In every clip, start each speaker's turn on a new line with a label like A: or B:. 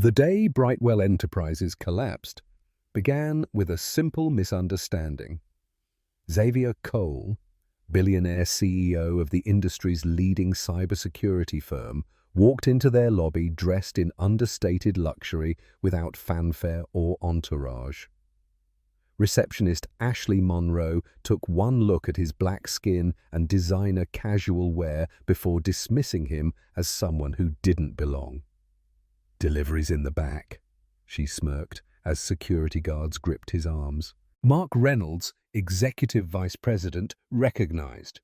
A: The day Brightwell Enterprises collapsed began with a simple misunderstanding. Xavier Cole, billionaire CEO of the industry's leading cybersecurity firm, walked into their lobby dressed in understated luxury without fanfare or entourage. Receptionist Ashley Monroe took one look at his black skin and designer casual wear before dismissing him as someone who didn't belong. "Delivery's in the back," she smirked as security guards gripped his arms. Mark Reynolds, executive vice president, recognized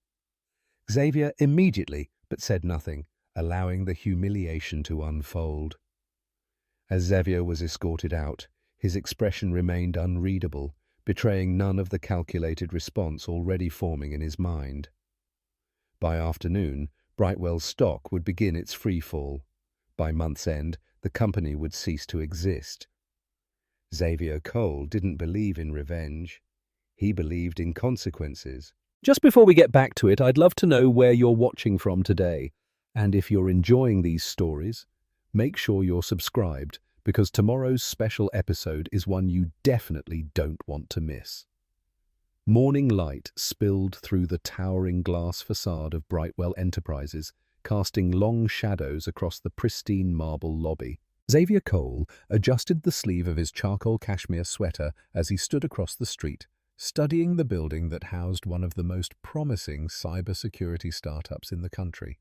A: Xavier immediately, but said nothing, allowing the humiliation to unfold. As Xavier was escorted out, his expression remained unreadable, betraying none of the calculated response already forming in his mind. By afternoon, Brightwell's stock would begin its free fall. By month's end, the company would cease to exist. Xavier Cole didn't believe in revenge. He believed in consequences. Just before we get back to it, I'd love to know where you're watching from today. And if you're enjoying these stories, make sure you're subscribed, because tomorrow's special episode is one you definitely don't want to miss. Morning light spilled through the towering glass facade of Brightwell Enterprises, casting long shadows across the pristine marble lobby. Xavier Cole adjusted the sleeve of his charcoal cashmere sweater as he stood across the street, studying the building that housed one of the most promising cybersecurity startups in the country.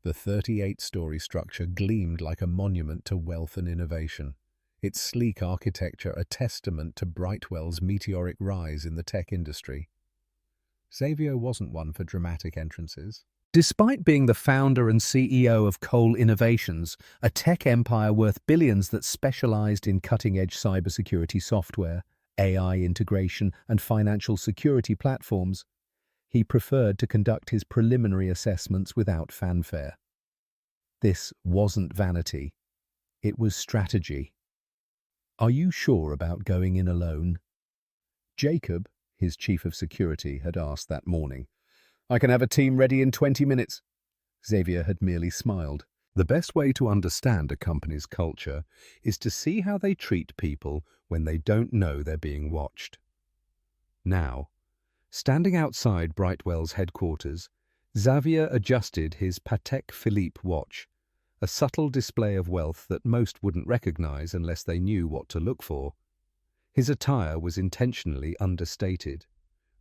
A: The 38-story structure gleamed like a monument to wealth and innovation, its sleek architecture a testament to Brightwell's meteoric rise in the tech industry. Xavier wasn't one for dramatic entrances. Despite being the founder and CEO of Cole Innovations, a tech empire worth billions that specialized in cutting-edge cybersecurity software, AI integration, and financial security platforms, he preferred to conduct his preliminary assessments without fanfare. This wasn't vanity. It was strategy. "Are you sure about going in alone?" Jacob, his chief of security, had asked that morning. "I can have a team ready in 20 minutes. Xavier had merely smiled. The best way to understand a company's culture is to see how they treat people when they don't know they're being watched. Now, standing outside Brightwell's headquarters, Xavier adjusted his Patek Philippe watch, a subtle display of wealth that most wouldn't recognize unless they knew what to look for. His attire was intentionally understated.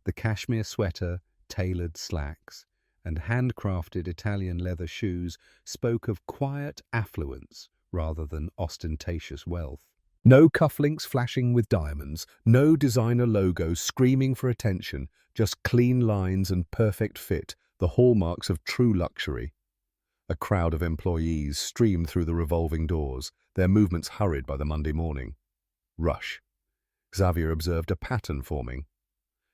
A: The cashmere sweater, tailored slacks, and handcrafted Italian leather shoes spoke of quiet affluence rather than ostentatious wealth. No cufflinks flashing with diamonds, no designer logos screaming for attention, just clean lines and perfect fit, the hallmarks of true luxury. A crowd of employees streamed through the revolving doors, their movements hurried by the Monday morning. Rush. Xavier observed a pattern forming.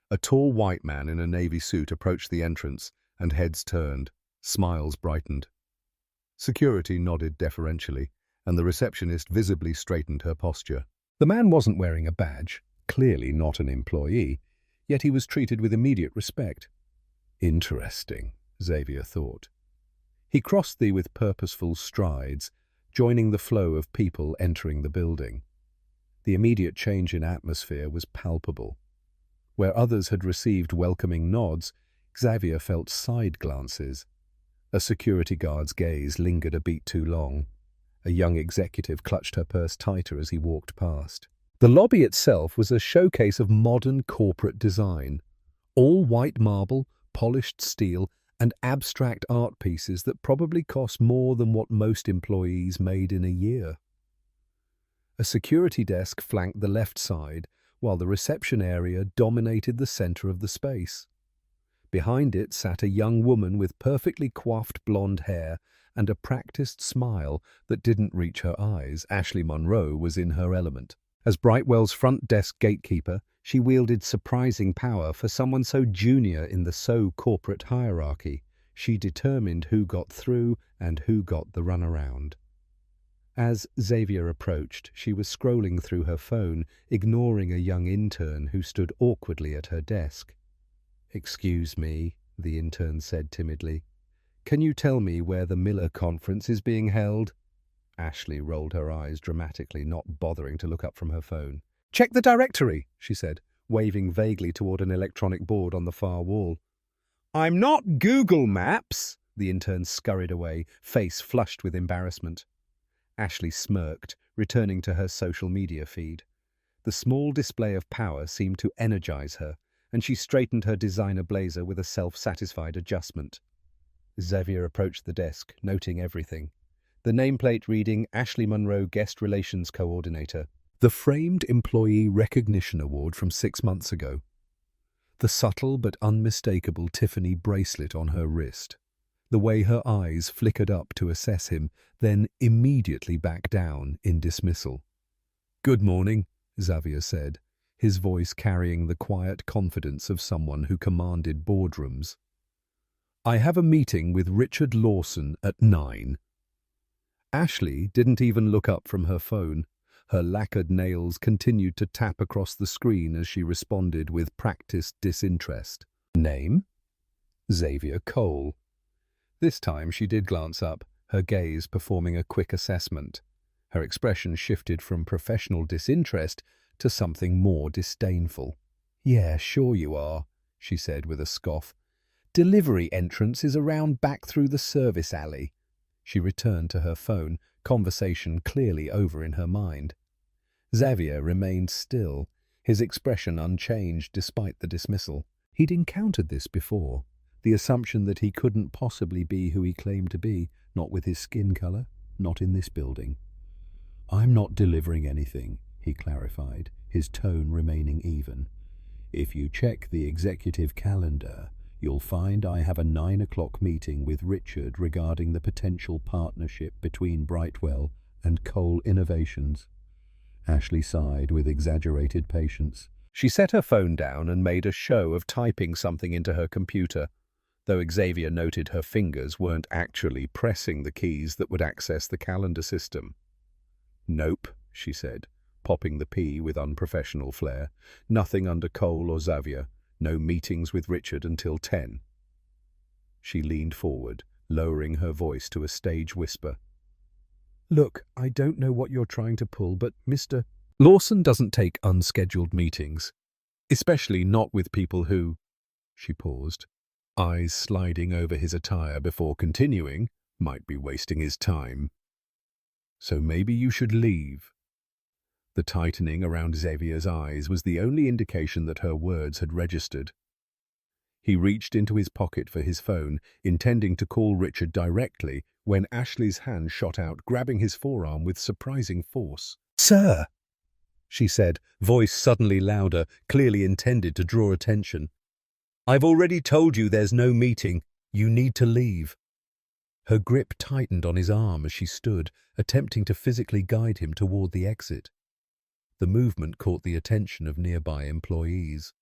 A: A tall white man in a navy suit approached the entrance, and heads turned, smiles brightened. Security nodded deferentially, and the receptionist visibly straightened her posture. The man wasn't wearing a badge, clearly not an employee, yet he was treated with immediate respect. Interesting, Xavier thought. He crossed with purposeful strides, joining the flow of people entering the building. The immediate change in atmosphere was palpable. Where others had received welcoming nods, Xavier felt side glances. A security guard's gaze lingered a beat too long. A young executive clutched her purse tighter as he walked past. The lobby itself was a showcase of modern corporate design. All white marble, polished steel, and abstract art pieces that probably cost more than what most employees made in a year. A security desk flanked the left side, while the reception area dominated the center of the space. Behind it sat a young woman with perfectly coiffed blonde hair and a practiced smile that didn't reach her eyes. Ashley Monroe was in her element. As Brightwell's front desk gatekeeper, she wielded surprising power for someone so junior in the corporate hierarchy. She determined who got through and who got the runaround. As Xavier approached, she was scrolling through her phone, ignoring a young intern who stood awkwardly at her desk. "Excuse me," the intern said timidly. "Can you tell me where the Miller conference is being held?" Ashley rolled her eyes dramatically, not bothering to look up from her phone. "Check the directory," she said, waving vaguely toward an electronic board on the far wall. "I'm not Google Maps!" The intern scurried away, face flushed with embarrassment. Ashley smirked, returning to her social media feed. The small display of power seemed to energize her, and she straightened her designer blazer with a self-satisfied adjustment. Xavier approached the desk, noting everything. The nameplate reading Ashley Monroe Guest Relations Coordinator. The framed Employee Recognition Award from 6 months ago. The subtle but unmistakable Tiffany bracelet on her wrist. The way her eyes flickered up to assess him, then immediately back down in dismissal. "Good morning," Xavier said, his voice carrying the quiet confidence of someone who commanded boardrooms. "I have a meeting with Richard Lawson at 9. Ashley didn't even look up from her phone. Her lacquered nails continued to tap across the screen as she responded with practiced disinterest. "Name? Xavier Cole." This time she did glance up, her gaze performing a quick assessment. Her expression shifted from professional disinterest to something more disdainful. "Yeah, sure you are," she said with a scoff. "Delivery entrance is around back through the service alley." She returned to her phone, conversation clearly over in her mind. Xavier remained still, his expression unchanged despite the dismissal. He'd encountered this before, the assumption that he couldn't possibly be who he claimed to be, not with his skin color, not in this building. "I'm not delivering anything," he clarified, his tone remaining even. "If you check the executive calendar, you'll find I have a 9 o'clock meeting with Richard regarding the potential partnership between Brightwell and Cole Innovations." Ashley sighed with exaggerated patience. She set her phone down and made a show of typing something into her computer, though Xavier noted her fingers weren't actually pressing the keys that would access the calendar system. "Nope," she said, popping the P with unprofessional flair. "Nothing under Cole or Xavier. No meetings with Richard until 10. She leaned forward, lowering her voice to a stage whisper. "Look, I don't know what you're trying to pull, but Mr. Lawson doesn't take unscheduled meetings, especially not with people who—" She paused, eyes sliding over his attire before continuing, "might be wasting his time. So maybe you should leave." The tightening around Xavier's eyes was the only indication that her words had registered. He reached into his pocket for his phone, intending to call Richard directly, when Ashley's hand shot out, grabbing his forearm with surprising force. "Sir," she said, voice suddenly louder, clearly intended to draw attention. "I've already told you there's no meeting. You need to leave." Her grip tightened on his arm as she stood, attempting to physically guide him toward the exit. The movement caught the attention of nearby employees.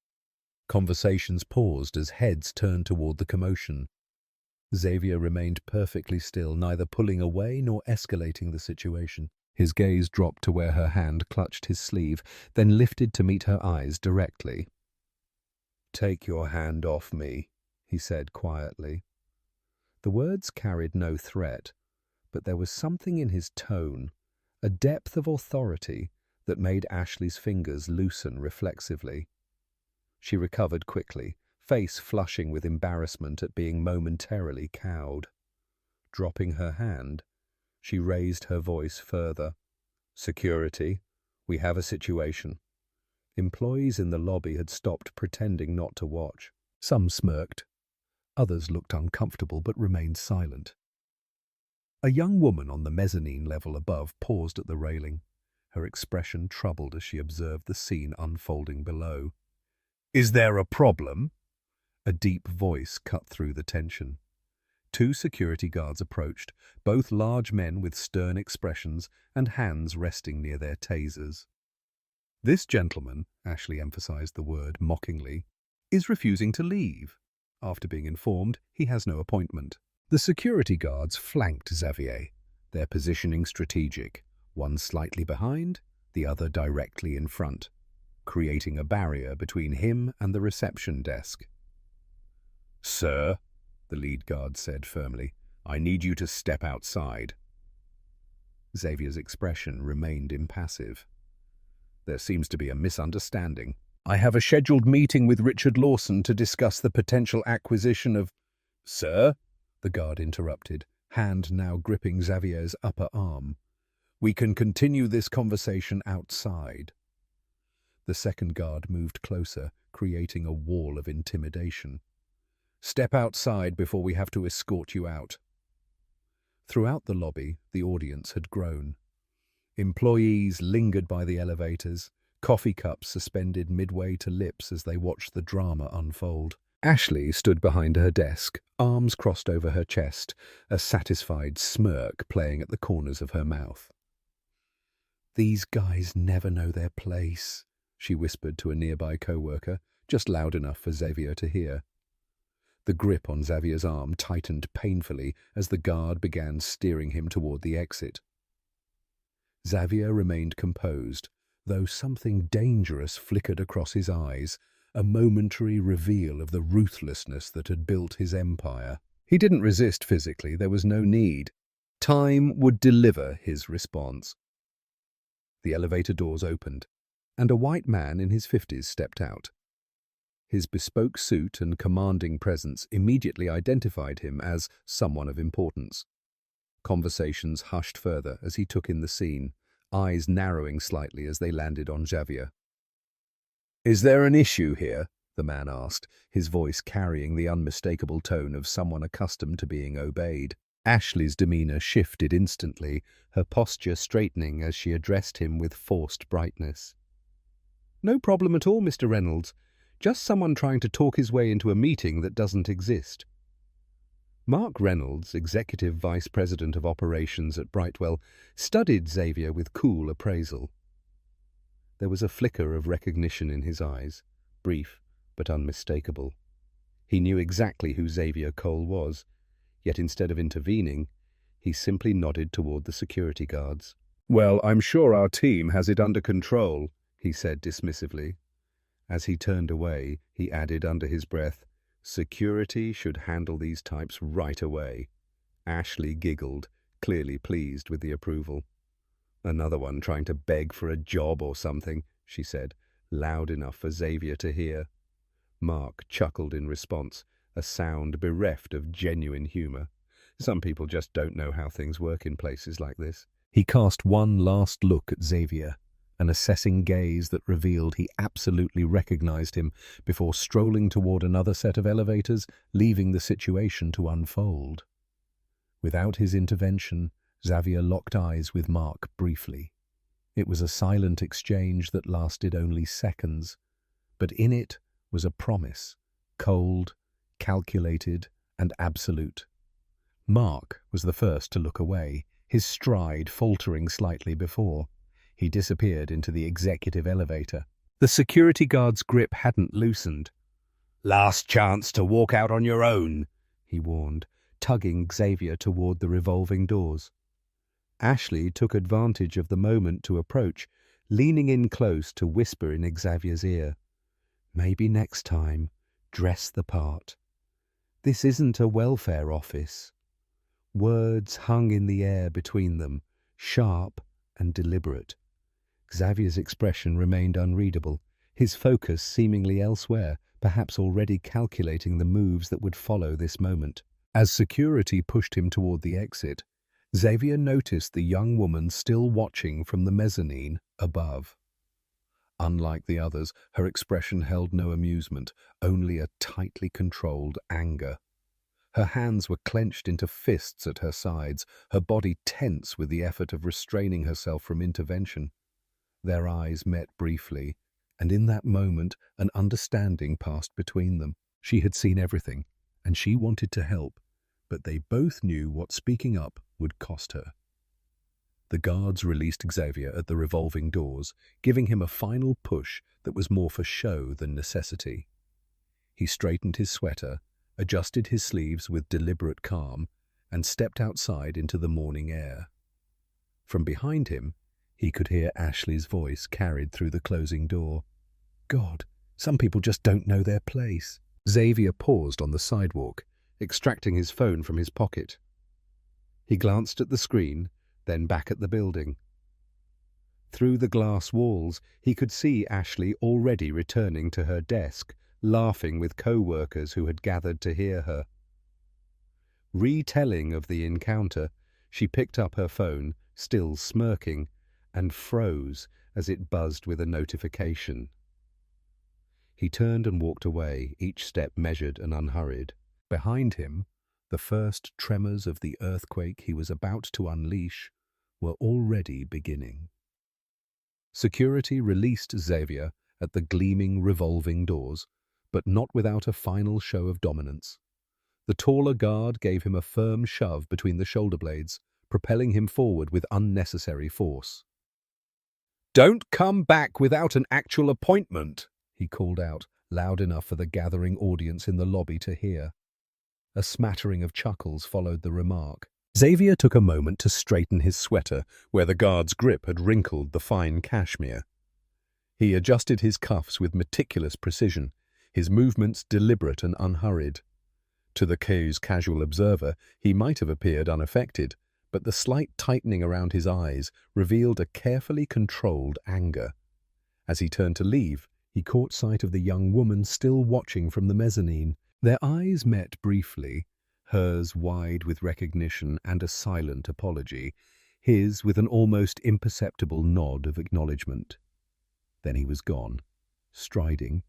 A: Conversations paused as heads turned toward the commotion. Xavier remained perfectly still, neither pulling away nor escalating the situation. His gaze dropped to where her hand clutched his sleeve, then lifted to meet her eyes directly. "Take your hand off me," he said quietly. The words carried no threat, but there was something in his tone, a depth of authority, that made Ashley's fingers loosen reflexively. She recovered quickly, face flushing with embarrassment at being momentarily cowed. Dropping her hand, she raised her voice further. "Security, we have a situation." Employees in the lobby had stopped pretending not to watch. Some smirked. Others looked uncomfortable but remained silent. A young woman on the mezzanine level above paused at the railing, her expression troubled as she observed the scene unfolding below. "Is there a problem?" A deep voice cut through the tension. 2 security guards approached, both large men with stern expressions and hands resting near their tasers. "This gentleman," Ashley emphasized the word mockingly, "is refusing to leave. After being informed, he has no appointment." The security guards flanked Xavier, their positioning strategic, one slightly behind, the other directly in front, creating a barrier between him and the reception desk. "Sir," the lead guard said firmly, "I need you to step outside." Xavier's expression remained impassive. There seems to be a misunderstanding. I have a scheduled meeting with Richard Lawson to discuss the potential acquisition of— Sir? The guard interrupted, hand now gripping Xavier's upper arm. We can continue this conversation outside. The second guard moved closer, creating a wall of intimidation. Step outside before we have to escort you out. Throughout the lobby, the audience had grown. Employees lingered by the elevators, coffee cups suspended midway to lips as they watched the drama unfold. Ashley stood behind her desk, arms crossed over her chest, a satisfied smirk playing at the corners of her mouth. "These guys never know their place," she whispered to a nearby co-worker, just loud enough for Xavier to hear. The grip on Xavier's arm tightened painfully as the guard began steering him toward the exit. Xavier remained composed, though something dangerous flickered across his eyes, a momentary reveal of the ruthlessness that had built his empire. He didn't resist physically, there was no need. Time would deliver his response. The elevator doors opened, and a white man in his 50s stepped out. His bespoke suit and commanding presence immediately identified him as someone of importance. Conversations hushed further as he took in the scene, eyes narrowing slightly as they landed on Xavier. "Is there an issue here?" the man asked, his voice carrying the unmistakable tone of someone accustomed to being obeyed. Ashley's demeanor shifted instantly, her posture straightening as she addressed him with forced brightness. "No problem at all, Mr. Reynolds. Just someone trying to talk his way into a meeting that doesn't exist." Mark Reynolds, Executive Vice President of Operations at Brightwell, studied Xavier with cool appraisal. There was a flicker of recognition in his eyes, brief but unmistakable. He knew exactly who Xavier Cole was, yet instead of intervening, he simply nodded toward the security guards. "Well, I'm sure our team has it under control," he said dismissively. As he turned away, he added under his breath, "Security should handle these types right away." Ashley giggled, clearly pleased with the approval. "Another one trying to beg for a job or something," she said, loud enough for Xavier to hear. Mark chuckled in response, a sound bereft of genuine humor. Some people just don't know how things work in places like this. He cast one last look at Xavier, an assessing gaze that revealed he absolutely recognized him, before strolling toward another set of elevators, leaving the situation to unfold. Without his intervention, Xavier locked eyes with Mark briefly. It was a silent exchange that lasted only seconds, but in it was a promise, cold, calculated, and absolute. Mark was the first to look away, his stride faltering slightly before. He disappeared into the executive elevator. The security guard's grip hadn't loosened. "Last chance to walk out on your own," he warned, tugging Xavier toward the revolving doors. Ashley took advantage of the moment to approach, leaning in close to whisper in Xavier's ear, "Maybe next time, dress the part. This isn't a welfare office." Words hung in the air between them, sharp and deliberate. Xavier's expression remained unreadable, his focus seemingly elsewhere, perhaps already calculating the moves that would follow this moment. As security pushed him toward the exit, Xavier noticed the young woman still watching from the mezzanine above. Unlike the others, her expression held no amusement, only a tightly controlled anger. Her hands were clenched into fists at her sides, her body tense with the effort of restraining herself from intervention. Their eyes met briefly, and in that moment an understanding passed between them. She had seen everything, and she wanted to help, but they both knew what speaking up would cost her. The guards released Xavier at the revolving doors, giving him a final push that was more for show than necessity. He straightened his sweater, adjusted his sleeves with deliberate calm, and stepped outside into the morning air. From behind him, he could hear Ashley's voice carried through the closing door. "God, some people just don't know their place." Xavier paused on the sidewalk, extracting his phone from his pocket. He glanced at the screen, then back at the building. Through the glass walls, he could see Ashley already returning to her desk, laughing with co-workers who had gathered to hear her. Retelling of the encounter, she picked up her phone, still smirking, and froze as it buzzed with a notification. He turned and walked away, each step measured and unhurried. Behind him, the first tremors of the earthquake he was about to unleash were already beginning. Security released Xavier at the gleaming, revolving doors, but not without a final show of dominance. The taller guard gave him a firm shove between the shoulder blades, propelling him forward with unnecessary force. "Don't come back without an actual appointment," he called out, loud enough for the gathering audience in the lobby to hear. A smattering of chuckles followed the remark. Xavier took a moment to straighten his sweater, where the guard's grip had wrinkled the fine cashmere. He adjusted his cuffs with meticulous precision, his movements deliberate and unhurried. To the queue's casual observer, he might have appeared unaffected, but the slight tightening around his eyes revealed a carefully controlled anger. As he turned to leave, he caught sight of the young woman still watching from the mezzanine. Their eyes met briefly, hers wide with recognition and a silent apology, his with an almost imperceptible nod of acknowledgement. Then he was gone, striding,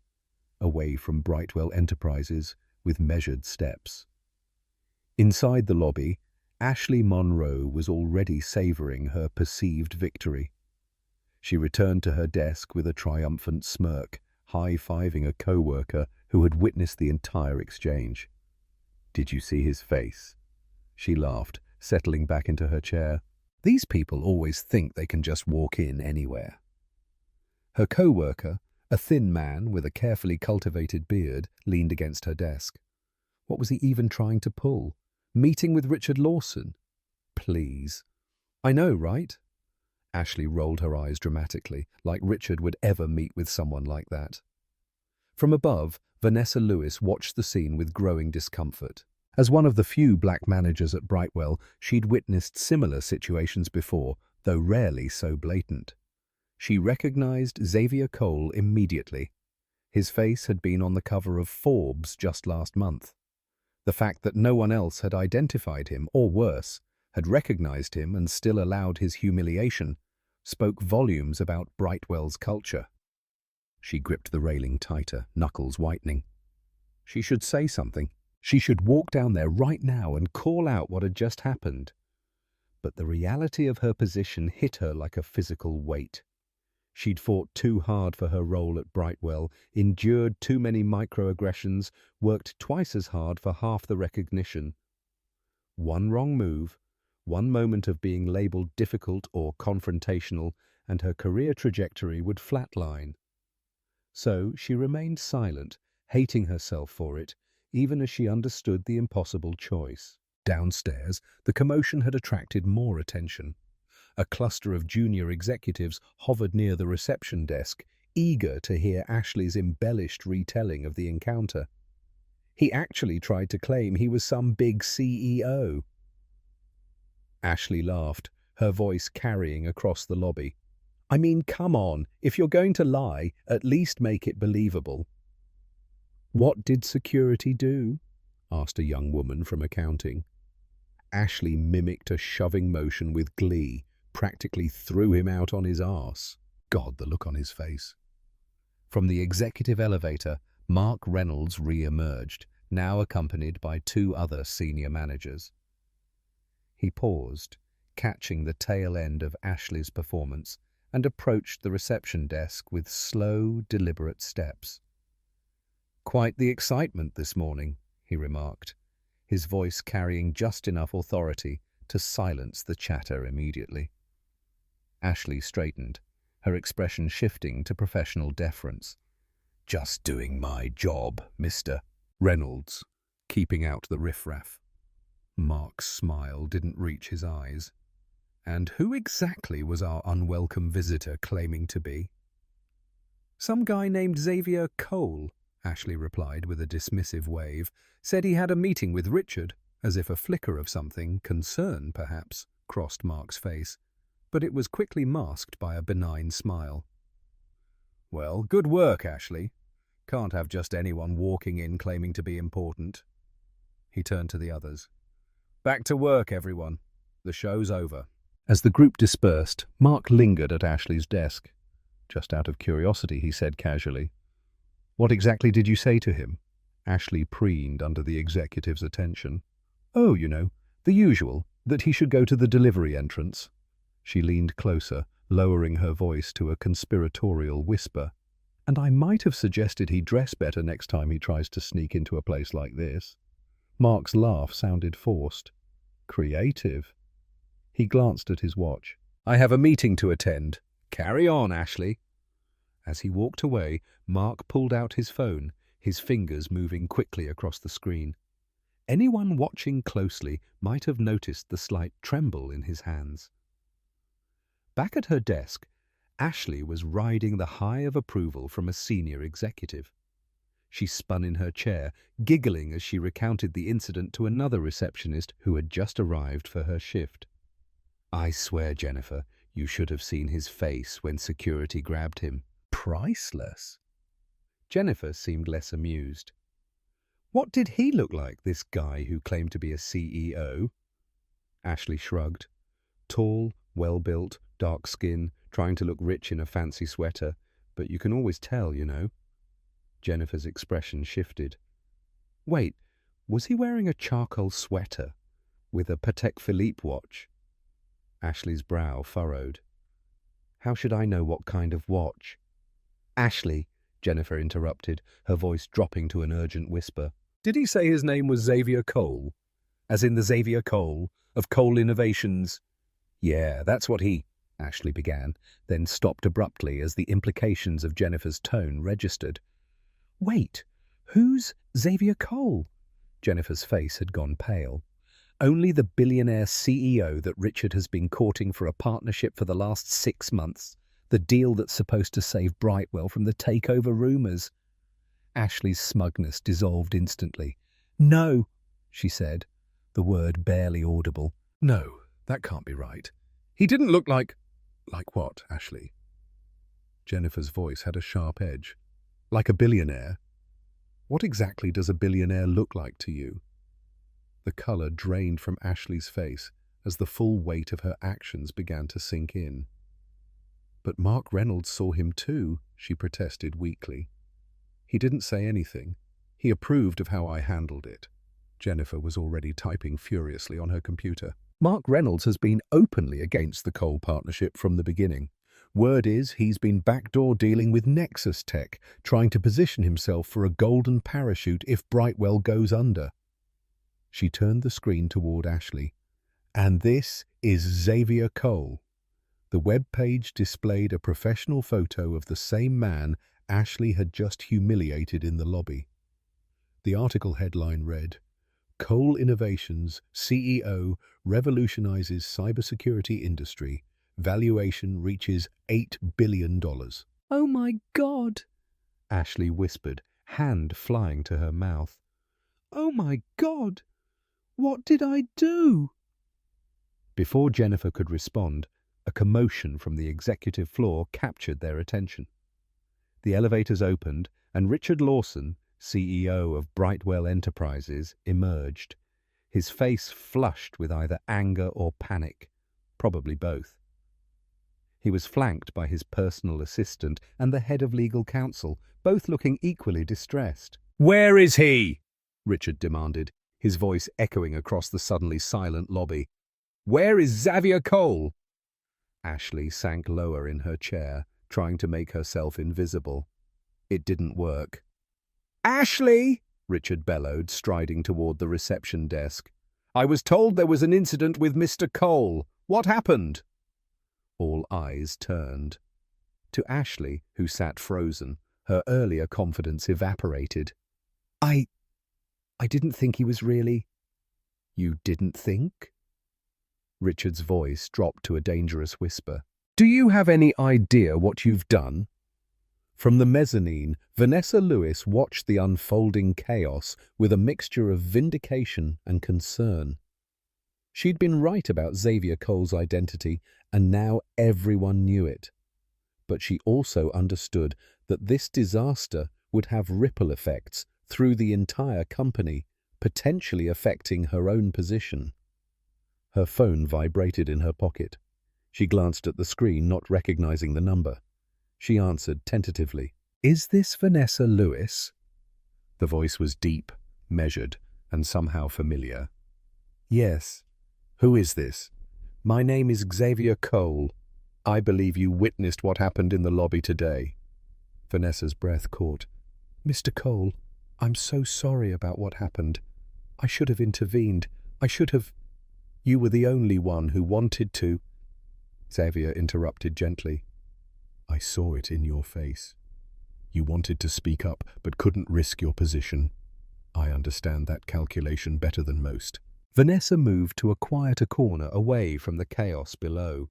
A: away from Brightwell Enterprises with measured steps. Inside the lobby, Ashley Monroe was already savoring her perceived victory. She returned to her desk with a triumphant smirk, high-fiving a co-worker who had witnessed the entire exchange. "Did you see his face?" She laughed, settling back into her chair. "These people always think they can just walk in anywhere." Her co-worker, a thin man with a carefully cultivated beard, leaned against her desk. What was he even trying to pull? Meeting with Richard Lawson? Please. "I know, right?" Ashley rolled her eyes dramatically, like Richard would ever meet with someone like that. From above, Vanessa Lewis watched the scene with growing discomfort. As one of the few black managers at Brightwell, she'd witnessed similar situations before, though rarely so blatant. She recognized Xavier Cole immediately. His face had been on the cover of Forbes just last month. The fact that no one else had identified him, or worse, had recognized him and still allowed his humiliation, spoke volumes about Brightwell's culture. She gripped the railing tighter, knuckles whitening. She should say something. She should walk down there right now and call out what had just happened. But the reality of her position hit her like a physical weight. She'd fought too hard for her role at Brightwell, endured too many microaggressions, worked twice as hard for half the recognition. One wrong move, one moment of being labelled difficult or confrontational, and her career trajectory would flatline. So she remained silent, hating herself for it, even as she understood the impossible choice. Downstairs, the commotion had attracted more attention. A cluster of junior executives hovered near the reception desk, eager to hear Ashley's embellished retelling of the encounter. He actually tried to claim he was some big CEO. Ashley laughed, her voice carrying across the lobby. "I mean, come on, if you're going to lie, at least make it believable." "What did security do?" asked a young woman from accounting. Ashley mimicked a shoving motion with glee, practically threw him out on his arse. God, the look on his face. From the executive elevator, Mark Reynolds re-emerged, now accompanied by two other senior managers. He paused, catching the tail end of Ashley's performance, and approached the reception desk with slow, deliberate steps. "Quite the excitement this morning," he remarked, his voice carrying just enough authority to silence the chatter immediately. Ashley straightened, her expression shifting to professional deference. "Just doing my job, Mr. Reynolds, keeping out the riffraff." Mark's smile didn't reach his eyes. "And who exactly was our unwelcome visitor claiming to be?" "Some guy named Xavier Cole," Ashley replied with a dismissive wave. "Said he had a meeting with Richard," as if a flicker of something, concern perhaps, crossed Mark's face, but it was quickly masked by a benign smile. "Well, good work, Ashley. Can't have just anyone walking in claiming to be important." He turned to the others. "Back to work, everyone. The show's over." As the group dispersed, Mark lingered at Ashley's desk. Just out of curiosity, he said casually, "What exactly did you say to him?" Ashley preened under the executive's attention. "Oh, the usual, that he should go to the delivery entrance." She leaned closer, lowering her voice to a conspiratorial whisper. "And I might have suggested he dress better next time he tries to sneak into a place like this." Mark's laugh sounded forced. Creative. He glanced at his watch. "I have a meeting to attend. Carry on, Ashley." As he walked away, Mark pulled out his phone, his fingers moving quickly across the screen. Anyone watching closely might have noticed the slight tremble in his hands. Back at her desk, Ashley was riding the high of approval from a senior executive. She spun in her chair, giggling as she recounted the incident to another receptionist who had just arrived for her shift. "I swear, Jennifer, you should have seen his face when security grabbed him. Priceless." Jennifer seemed less amused. "What did he look like, this guy who claimed to be a CEO?" Ashley shrugged. Tall, well-built, dark skin, trying to look rich in a fancy sweater, but you can always tell, Jennifer's expression shifted. "Wait, was he wearing a charcoal sweater with a Patek Philippe watch?" Ashley's brow furrowed. "How should I know what kind of watch?" "Ashley," Jennifer interrupted, her voice dropping to an urgent whisper. "Did he say his name was Xavier Cole? As in the Xavier Cole of Cole Innovations?" "Yeah, that's what he—" Ashley began, then stopped abruptly as the implications of Jennifer's tone registered. "Wait, who's Xavier Cole?" Jennifer's face had gone pale. "Only the billionaire CEO that Richard has been courting for a partnership for the last 6 months. The deal that's supposed to save Brightwell from the takeover rumors." Ashley's smugness dissolved instantly. "No," she said, the word barely audible. "No, that can't be right. He didn't look like—" "Like what, Ashley?" Jennifer's voice had a sharp edge. "Like a billionaire? What exactly does a billionaire look like to you?" The color drained from Ashley's face as the full weight of her actions began to sink in. "But Mark Reynolds saw him too," she protested weakly. "He didn't say anything. He approved of how I handled it." Jennifer was already typing furiously on her computer. "Mark Reynolds has been openly against the Cole partnership from the beginning. Word is he's been backdoor dealing with Nexus Tech, trying to position himself for a golden parachute if Brightwell goes under." She turned the screen toward Ashley. "And this is Xavier Cole." The web page displayed a professional photo of the same man Ashley had just humiliated in the lobby. The article headline read, "Cole Innovations CEO revolutionizes cybersecurity industry. Valuation reaches $8 billion." "Oh my God," Ashley whispered, hand flying to her mouth. "Oh my God, what did I do?" Before Jennifer could respond, a commotion from the executive floor captured their attention. The elevators opened, and Richard Lawson, CEO of Brightwell Enterprises, emerged, his face flushed with either anger or panic, probably both. He was flanked by his personal assistant and the head of legal counsel, both looking equally distressed. "Where is he?" Richard demanded, his voice echoing across the suddenly silent lobby. "Where is Xavier Cole?" Ashley sank lower in her chair, trying to make herself invisible. It didn't work. "Ashley!" Richard bellowed, striding toward the reception desk. "I was told there was an incident with Mr. Cole. What happened?" All eyes turned. To Ashley, who sat frozen, her earlier confidence evaporated. I didn't think he was really—" "You didn't think?" Richard's voice dropped to a dangerous whisper. "Do you have any idea what you've done?" From the mezzanine, Vanessa Lewis watched the unfolding chaos with a mixture of vindication and concern. She'd been right about Xavier Cole's identity, and now everyone knew it. But she also understood that this disaster would have ripple effects through the entire company, potentially affecting her own position. Her phone vibrated in her pocket. She glanced at the screen, not recognizing the number. She answered tentatively. "Is this Vanessa Lewis?" The voice was deep, measured, and somehow familiar. "Yes. Who is this?" "My name is Xavier Cole. I believe you witnessed what happened in the lobby today." Vanessa's breath caught. "Mr. Cole, I'm so sorry about what happened. I should have intervened. I should have—" "You were the only one who wanted to," Xavier interrupted gently. "I saw it in your face. You wanted to speak up, but couldn't risk your position. I understand that calculation better than most." Vanessa moved to a quieter corner away from the chaos below.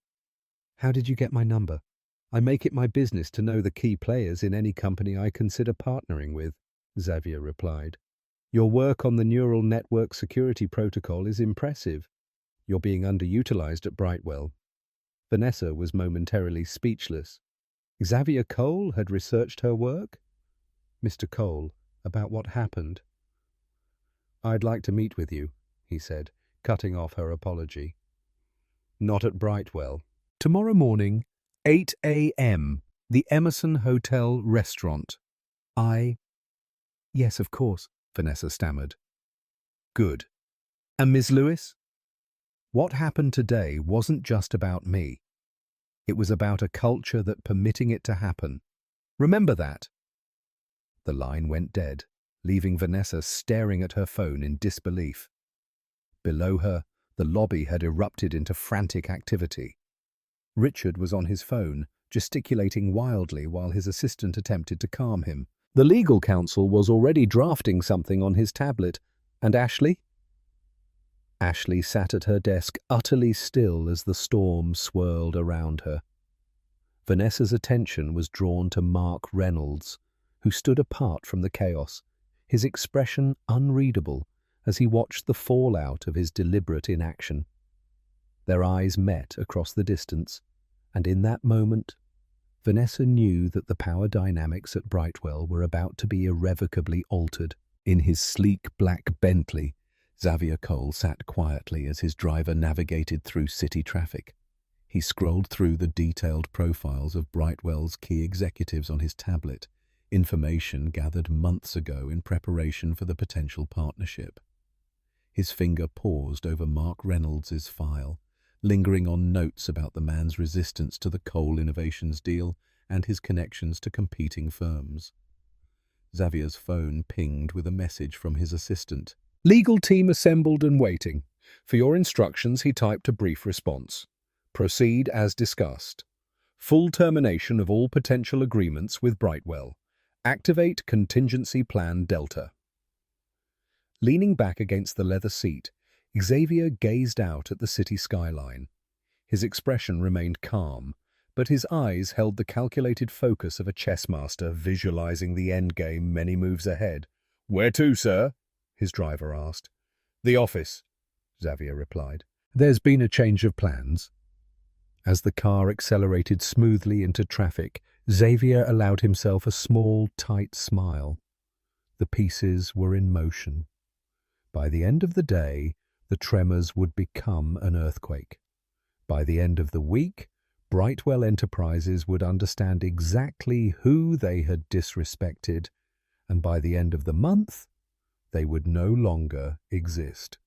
A: "How did you get my number? I make it my business to know the key players in any company I consider partnering with," Xavier replied. "Your work on the neural network security protocol is impressive. You're being underutilized at Brightwell." Vanessa was momentarily speechless. Xavier Cole had researched her work? "Mr. Cole, about what happened?" "I'd like to meet with you," he said, cutting off her apology. "Not at Brightwell. Tomorrow morning, 8 a.m., the Emerson Hotel Restaurant. Yes, of course," Vanessa stammered. "Good. And Miss Lewis? What happened today wasn't just about me. It was about a culture that permitting it to happen. Remember that." The line went dead, leaving Vanessa staring at her phone in disbelief. Below her, the lobby had erupted into frantic activity. Richard was on his phone, gesticulating wildly while his assistant attempted to calm him. The legal counsel was already drafting something on his tablet. And Ashley? Ashley sat at her desk, utterly still as the storm swirled around her. Vanessa's attention was drawn to Mark Reynolds, who stood apart from the chaos, his expression unreadable as he watched the fallout of his deliberate inaction. Their eyes met across the distance, and in that moment, Vanessa knew that the power dynamics at Brightwell were about to be irrevocably altered. In his sleek black Bentley, Xavier Cole sat quietly as his driver navigated through city traffic. He scrolled through the detailed profiles of Brightwell's key executives on his tablet, information gathered months ago in preparation for the potential partnership. His finger paused over Mark Reynolds's file, lingering on notes about the man's resistance to the Cole Innovations deal and his connections to competing firms. Xavier's phone pinged with a message from his assistant. "Legal team assembled and waiting. For your instructions," he typed a brief response. "Proceed as discussed. Full termination of all potential agreements with Brightwell. Activate contingency plan Delta." Leaning back against the leather seat, Xavier gazed out at the city skyline. His expression remained calm, but his eyes held the calculated focus of a chess master visualizing the endgame many moves ahead. "Where to, sir?" his driver asked. "The office," Xavier replied. "There's been a change of plans." As the car accelerated smoothly into traffic, Xavier allowed himself a small, tight smile. The pieces were in motion. By the end of the day, the tremors would become an earthquake. By the end of the week, Brightwell Enterprises would understand exactly who they had disrespected, and by the end of the month, they would no longer exist.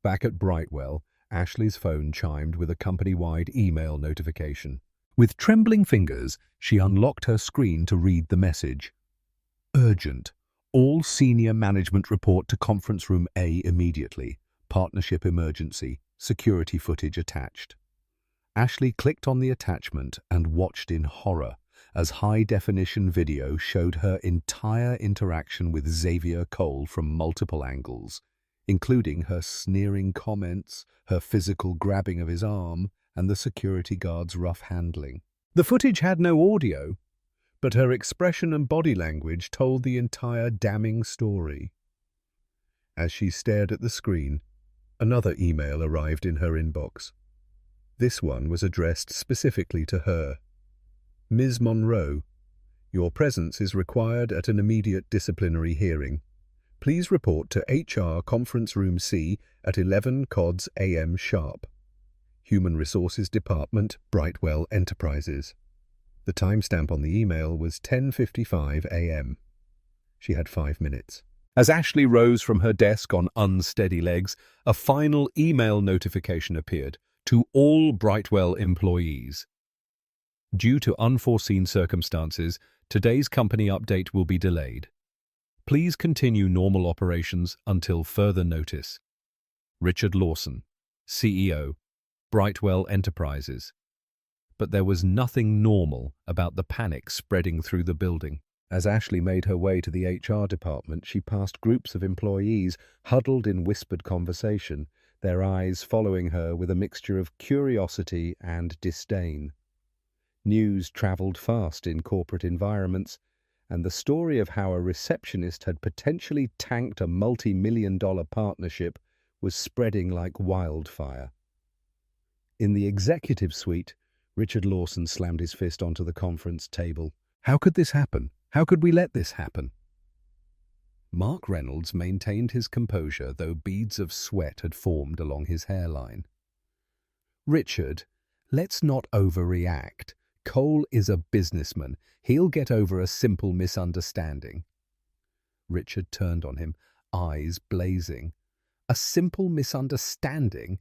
A: Back at Brightwell, Ashley's phone chimed with a company-wide email notification. With trembling fingers, she unlocked her screen to read the message. "Urgent. All senior management report to conference room A immediately. Partnership emergency. Security footage attached." Ashley clicked on the attachment and watched in horror as high-definition video showed her entire interaction with Xavier Cole from multiple angles, including her sneering comments, her physical grabbing of his arm, and the security guard's rough handling. The footage had no audio, but her expression and body language told the entire damning story. As she stared at the screen, Another email arrived in her inbox. This one was addressed specifically to her. Ms. Monroe, your presence is required at an immediate disciplinary hearing. Please report to HR Conference Room C at 11 CODS AM sharp. Human Resources Department, Brightwell Enterprises. The timestamp on the email was 10:55 AM. She had 5 minutes. As Ashley rose from her desk on unsteady legs, a final email notification appeared to all Brightwell employees. Due to unforeseen circumstances, today's company update will be delayed. Please continue normal operations until further notice. Richard Lawson, CEO, Brightwell Enterprises. But there was nothing normal about the panic spreading through the building. As Ashley made her way to the HR department, she passed groups of employees huddled in whispered conversation, their eyes following her with a mixture of curiosity and disdain. News traveled fast in corporate environments, and the story of how a receptionist had potentially tanked a multi-million-dollar partnership was spreading like wildfire. In the executive suite, Richard Lawson slammed his fist onto the conference table. How could this happen? How could we let this happen? Mark Reynolds maintained his composure, though beads of sweat had formed along his hairline. Richard, let's not overreact. Cole is a businessman. He'll get over a simple misunderstanding. Richard turned on him, eyes blazing. A simple misunderstanding?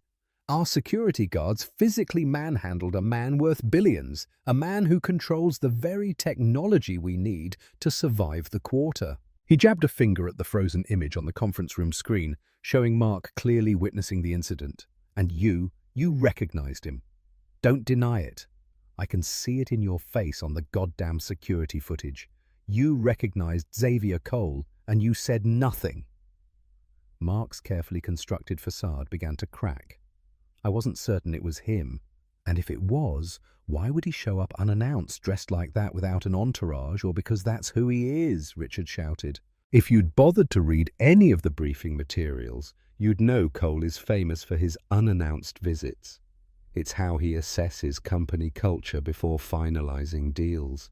A: Our security guards physically manhandled a man worth billions, a man who controls the very technology we need to survive the quarter. He jabbed a finger at the frozen image on the conference room screen, showing Mark clearly witnessing the incident. And you recognized him. Don't deny it. I can see it in your face on the goddamn security footage. You recognized Xavier Cole, and you said nothing. Mark's carefully constructed facade began to crack. I wasn't certain it was him, and if it was, why would he show up unannounced dressed like that without an entourage, or because that's who he is, Richard shouted. If you'd bothered to read any of the briefing materials, you'd know Cole is famous for his unannounced visits. It's how he assesses company culture before finalizing deals.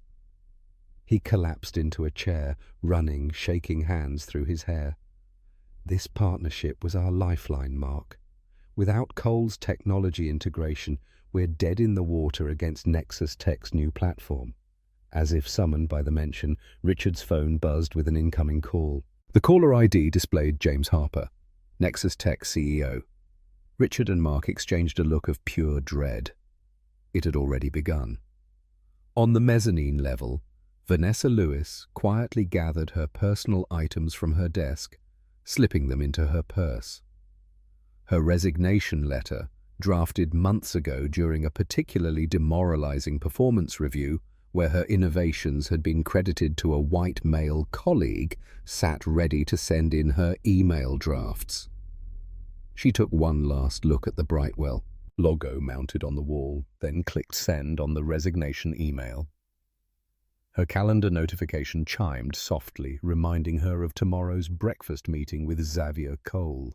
A: He collapsed into a chair, running, shaking hands through his hair. This partnership was our lifeline, Mark. Without Cole's technology integration, we're dead in the water against Nexus Tech's new platform. As if summoned by the mention, Richard's phone buzzed with an incoming call. The caller ID displayed James Harper, Nexus Tech CEO. Richard and Mark exchanged a look of pure dread. It had already begun. On the mezzanine level, Vanessa Lewis quietly gathered her personal items from her desk, slipping them into her purse. Her resignation letter, drafted months ago during a particularly demoralizing performance review where her innovations had been credited to a white male colleague, sat ready to send in her email drafts. She took one last look at the Brightwell logo mounted on the wall, then clicked send on the resignation email. Her calendar notification chimed softly, reminding her of tomorrow's breakfast meeting with Xavier Cole.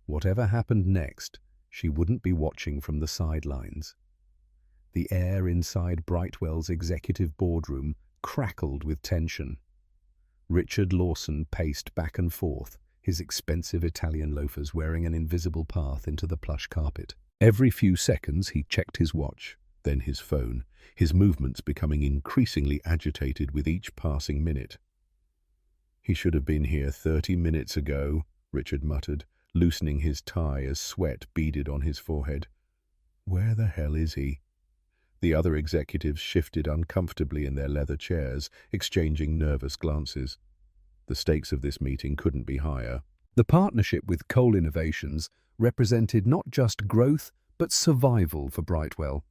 A: Whatever happened next, she wouldn't be watching from the sidelines. The air inside Brightwell's executive boardroom crackled with tension. Richard Lawson paced back and forth, his expensive Italian loafers wearing an invisible path into the plush carpet. Every few seconds he checked his watch, then his phone, his movements becoming increasingly agitated with each passing minute. "He should have been here 30 minutes ago," Richard muttered, loosening his tie as sweat beaded on his forehead. "Where the hell is he?" The other executives shifted uncomfortably in their leather chairs, exchanging nervous glances. The stakes of this meeting couldn't be higher. The partnership with Cole Innovations represented not just growth, but survival for Brightwell.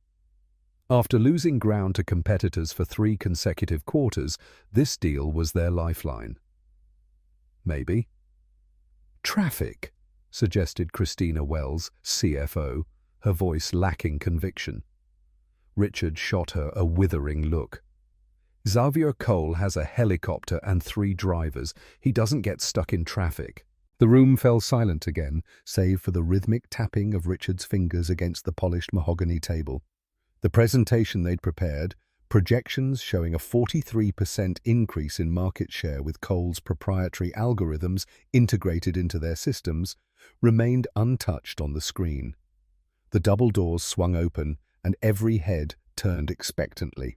A: After losing ground to competitors for 3 consecutive quarters, this deal was their lifeline. Maybe. "Traffic," suggested Christina Wells, CFO, her voice lacking conviction. Richard shot her a withering look. "Xavier Cole has a helicopter and 3 drivers. He doesn't get stuck in traffic." The room fell silent again, save for the rhythmic tapping of Richard's fingers against the polished mahogany table. The presentation they'd prepared, projections showing a 43% increase in market share with Cole's proprietary algorithms integrated into their systems, remained untouched on the screen. The double doors swung open, and every head turned expectantly.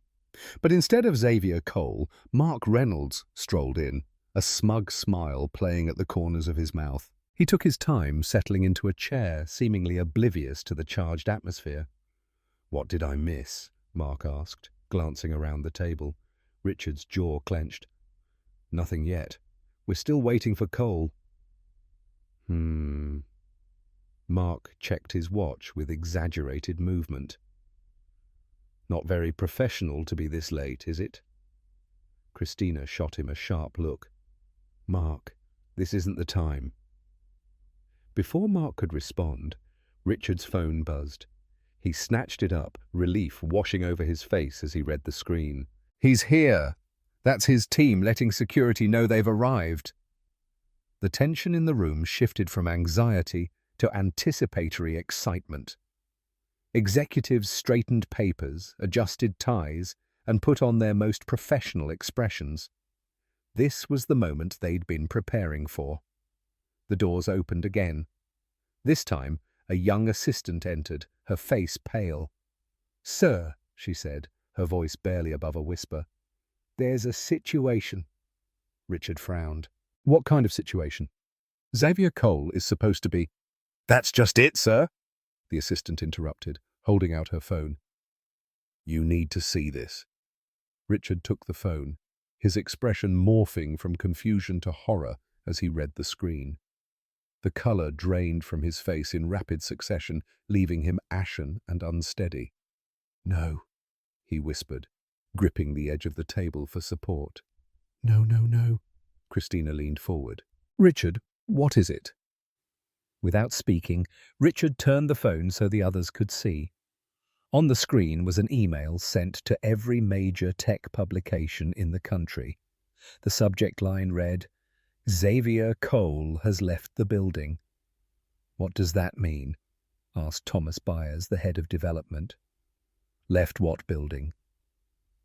A: But instead of Xavier Cole, Mark Reynolds strolled in, a smug smile playing at the corners of his mouth. He took his time, settling into a chair, seemingly oblivious to the charged atmosphere. "What did I miss?" Mark asked, glancing around the table. Richard's jaw clenched. "Nothing yet. We're still waiting for Cole." Mark checked his watch with exaggerated movement. "Not very professional to be this late, is it?" Christina shot him a sharp look. "Mark, this isn't the time." Before Mark could respond, Richard's phone buzzed. He snatched it up, relief washing over his face as he read the screen. "He's here! That's his team letting security know they've arrived." The tension in the room shifted from anxiety to anticipatory excitement. Executives straightened papers, adjusted ties, and put on their most professional expressions. This was the moment they'd been preparing for. The doors opened again. This time, a young assistant entered, her face pale. "Sir," she said, her voice barely above a whisper, "there's a situation." Richard frowned. "What kind of situation?" "Xavier Cole is supposed to be—" "That's just it, sir," the assistant interrupted, holding out her phone. "You need to see this." Richard took the phone, his expression morphing from confusion to horror as he read the screen. The color drained from his face in rapid succession, leaving him ashen and unsteady. "No," he whispered, gripping the edge of the table for support. "No, no, no." Christina leaned forward. "Richard, what is it?" Without speaking, Richard turned the phone so the others could see. On the screen was an email sent to every major tech publication in the country. The subject line read, "Xavier Cole has left the building." "What does that mean?" asked Thomas Byers, the head of development. "Left what building?"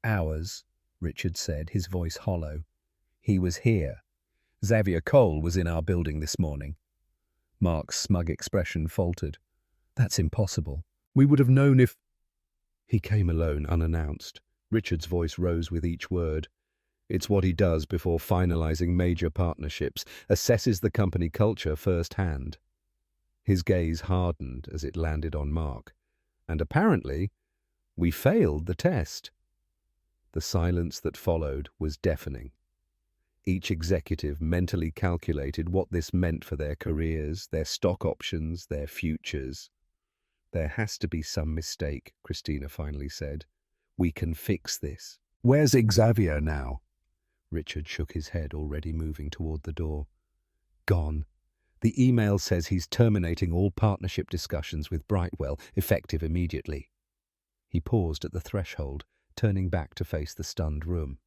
A: "Ours," Richard said, his voice hollow. "He was here. Xavier Cole was in our building this morning." Mark's smug expression faltered. "That's impossible. We would have known if—" "He came alone, unannounced." Richard's voice rose with each word. "It's what he does before finalizing major partnerships, assesses the company culture firsthand." His gaze hardened as it landed on Mark. "And apparently, we failed the test." The silence that followed was deafening. Each executive mentally calculated what this meant for their careers, their stock options, their futures. "There has to be some mistake," Christina finally said. "We can fix this." "Where's Xavier now?" Richard shook his head, already moving toward the door. "Gone. The email says he's terminating all partnership discussions with Brightwell, effective immediately." He paused at the threshold, turning back to face the stunned room.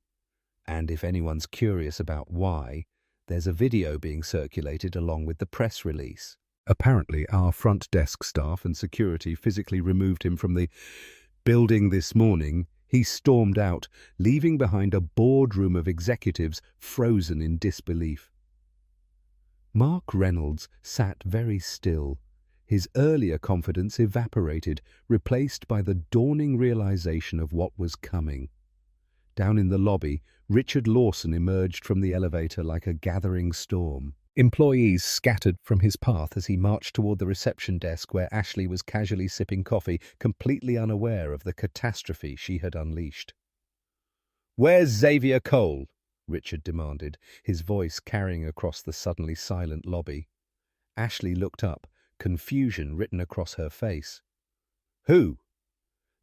A: "And if anyone's curious about why, there's a video being circulated along with the press release. Apparently, our front desk staff and security physically removed him from the building this morning. He stormed out, leaving behind a boardroom of executives frozen in disbelief." Mark Reynolds sat very still. His earlier confidence evaporated, replaced by the dawning realization of what was coming. Down in the lobby, Richard Lawson emerged from the elevator like a gathering storm. Employees scattered from his path as he marched toward the reception desk where Ashley was casually sipping coffee, completely unaware of the catastrophe she had unleashed. "Where's Xavier Cole?" Richard demanded, his voice carrying across the suddenly silent lobby. Ashley looked up, confusion written across her face. "Who?"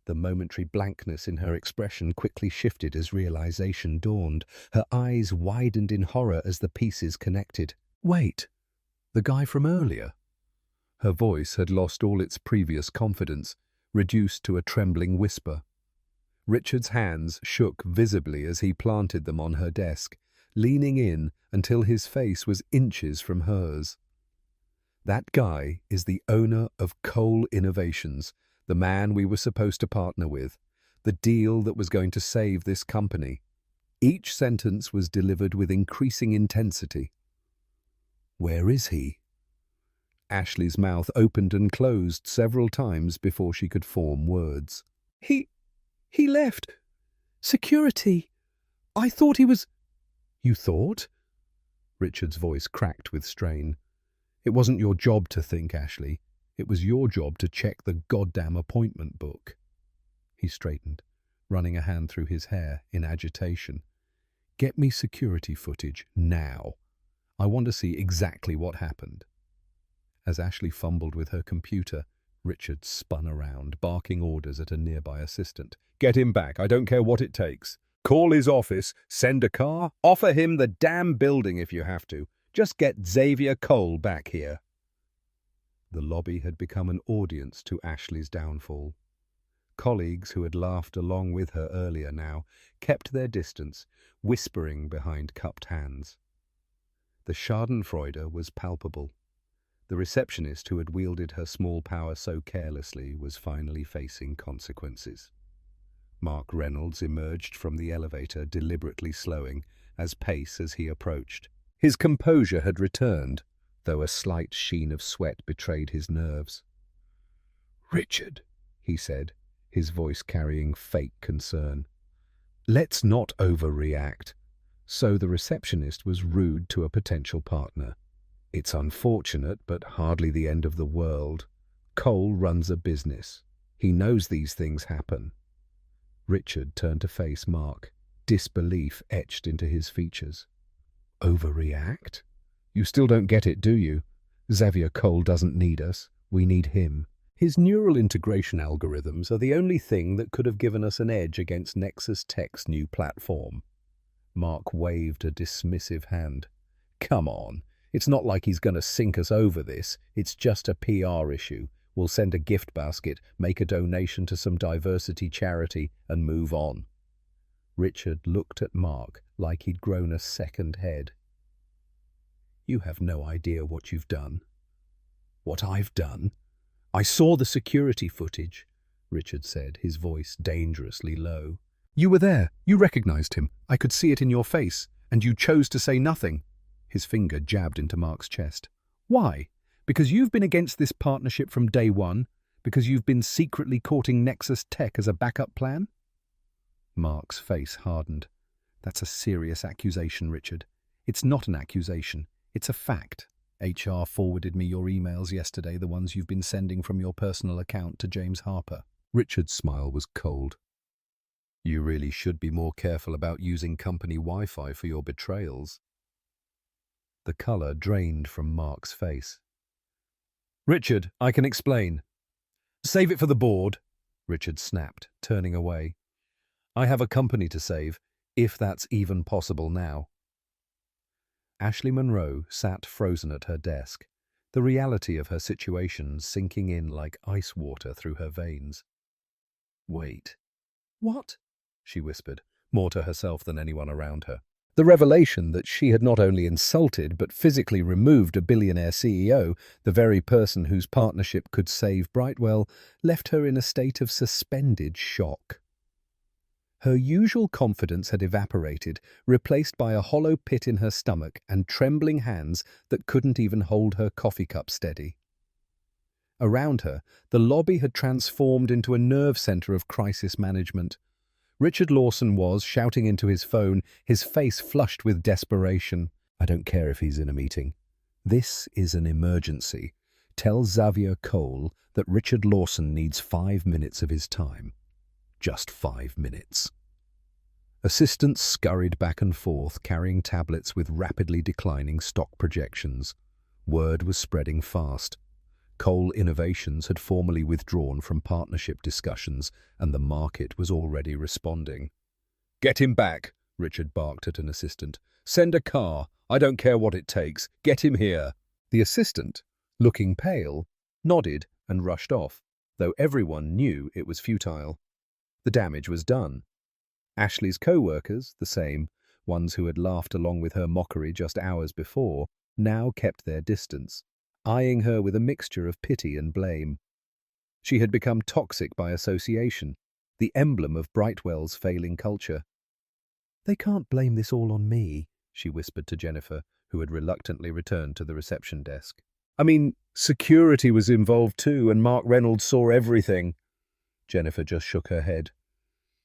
A: The momentary blankness in her expression quickly shifted as realization dawned. Her eyes widened in horror as the pieces connected. "Wait, the guy from earlier?" Her voice had lost all its previous confidence, reduced to a trembling whisper. Richard's hands shook visibly as he planted them on her desk, leaning in until his face was inches from hers. That guy is the owner of Cole Innovations, the man we were supposed to partner with, the deal that was going to save this company. Each sentence was delivered with increasing intensity. Where is he? Ashley's mouth opened and closed several times before she could form words. He left. Security. I thought he was... You thought? Richard's voice cracked with strain. It wasn't your job to think, Ashley. It was your job to check the goddamn appointment book. He straightened, running a hand through his hair in agitation. Get me security footage now. I want to see exactly what happened. As Ashley fumbled with her computer, Richard spun around, barking orders at a nearby assistant. Get him back. I don't care what it takes. Call his office, send a car, offer him the damn building if you have to. Just get Xavier Cole back here. The lobby had become an audience to Ashley's downfall. Colleagues who had laughed along with her earlier now kept their distance, whispering behind cupped hands. The schadenfreude was palpable. The receptionist who had wielded her small power so carelessly was finally facing consequences. Mark Reynolds emerged from the elevator, deliberately slowing as pace as he approached. His composure had returned, though a slight sheen of sweat betrayed his nerves. "Richard," he said, his voice carrying fake concern. "Let's not overreact." So the receptionist was rude to a potential partner. It's unfortunate, but hardly the end of the world. Cole runs a business. He knows these things happen. Richard turned to face Mark, disbelief etched into his features. Overreact? You still don't get it, do you? Xavier Cole doesn't need us. We need him. His neural integration algorithms are the only thing that could have given us an edge against Nexus Tech's new platform. Mark waved a dismissive hand. Come on. It's not like he's going to sink us over this. It's just a PR issue. We'll send a gift basket, make a donation to some diversity charity, and move on. Richard looked at Mark like he'd grown a second head. You have no idea what you've done. What I've done? I saw the security footage, Richard said, his voice dangerously low. You were there. You recognized him. I could see it in your face, and you chose to say nothing. His finger jabbed into Mark's chest. Why? Because you've been against this partnership from day one? Because you've been secretly courting Nexus Tech as a backup plan? Mark's face hardened. That's a serious accusation, Richard. It's not an accusation. It's a fact. HR forwarded me your emails yesterday, the ones you've been sending from your personal account to James Harper. Richard's smile was cold. You really should be more careful about using company Wi-Fi for your betrayals. The colour drained from Mark's face. Richard, I can explain. Save it for the board, Richard snapped, turning away. I have a company to save, if that's even possible now. Ashley Monroe sat frozen at her desk, the reality of her situation sinking in like ice water through her veins. Wait. What? She whispered, more to herself than anyone around her. The revelation that she had not only insulted but physically removed a billionaire CEO, the very person whose partnership could save Brightwell, left her in a state of suspended shock. Her usual confidence had evaporated, replaced by a hollow pit in her stomach and trembling hands that couldn't even hold her coffee cup steady. Around her, the lobby had transformed into a nerve center of crisis management. Richard Lawson was shouting into his phone, his face flushed with desperation. I don't care if he's in a meeting. This is an emergency. Tell Xavier Cole that Richard Lawson needs 5 minutes of his time. Just 5 minutes. Assistants scurried back and forth, carrying tablets with rapidly declining stock projections. Word was spreading fast. Cole Innovations had formally withdrawn from partnership discussions, and the market was already responding. Get him back, Richard barked at an assistant. Send a car. I don't care what it takes. Get him here. The assistant, looking pale, nodded and rushed off, though everyone knew it was futile. The damage was done. Ashley's co-workers, the same, ones who had laughed along with her mockery just hours before, now kept their distance, eyeing her with a mixture of pity and blame. She had become toxic by association, the emblem of Brightwell's failing culture. "They can't blame this all on me," she whispered to Jennifer, who had reluctantly returned to the reception desk. "I mean, security was involved too, and Mark Reynolds saw everything." Jennifer just shook her head.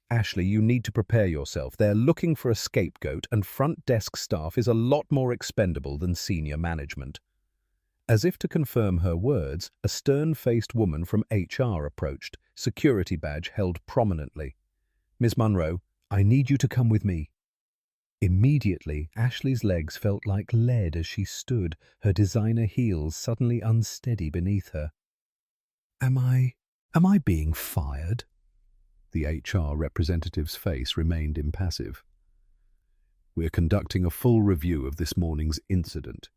A: "Ashley, you need to prepare yourself. They're looking for a scapegoat, and front desk staff is a lot more expendable than senior management." As if to confirm her words, a stern-faced woman from HR approached, security badge held prominently. "Miss Munro, I need you to come with me." Immediately, Ashley's legs felt like lead as she stood, her designer heels suddenly unsteady beneath her. Am I being fired?" The HR representative's face remained impassive. "We're conducting a full review of this morning's incident.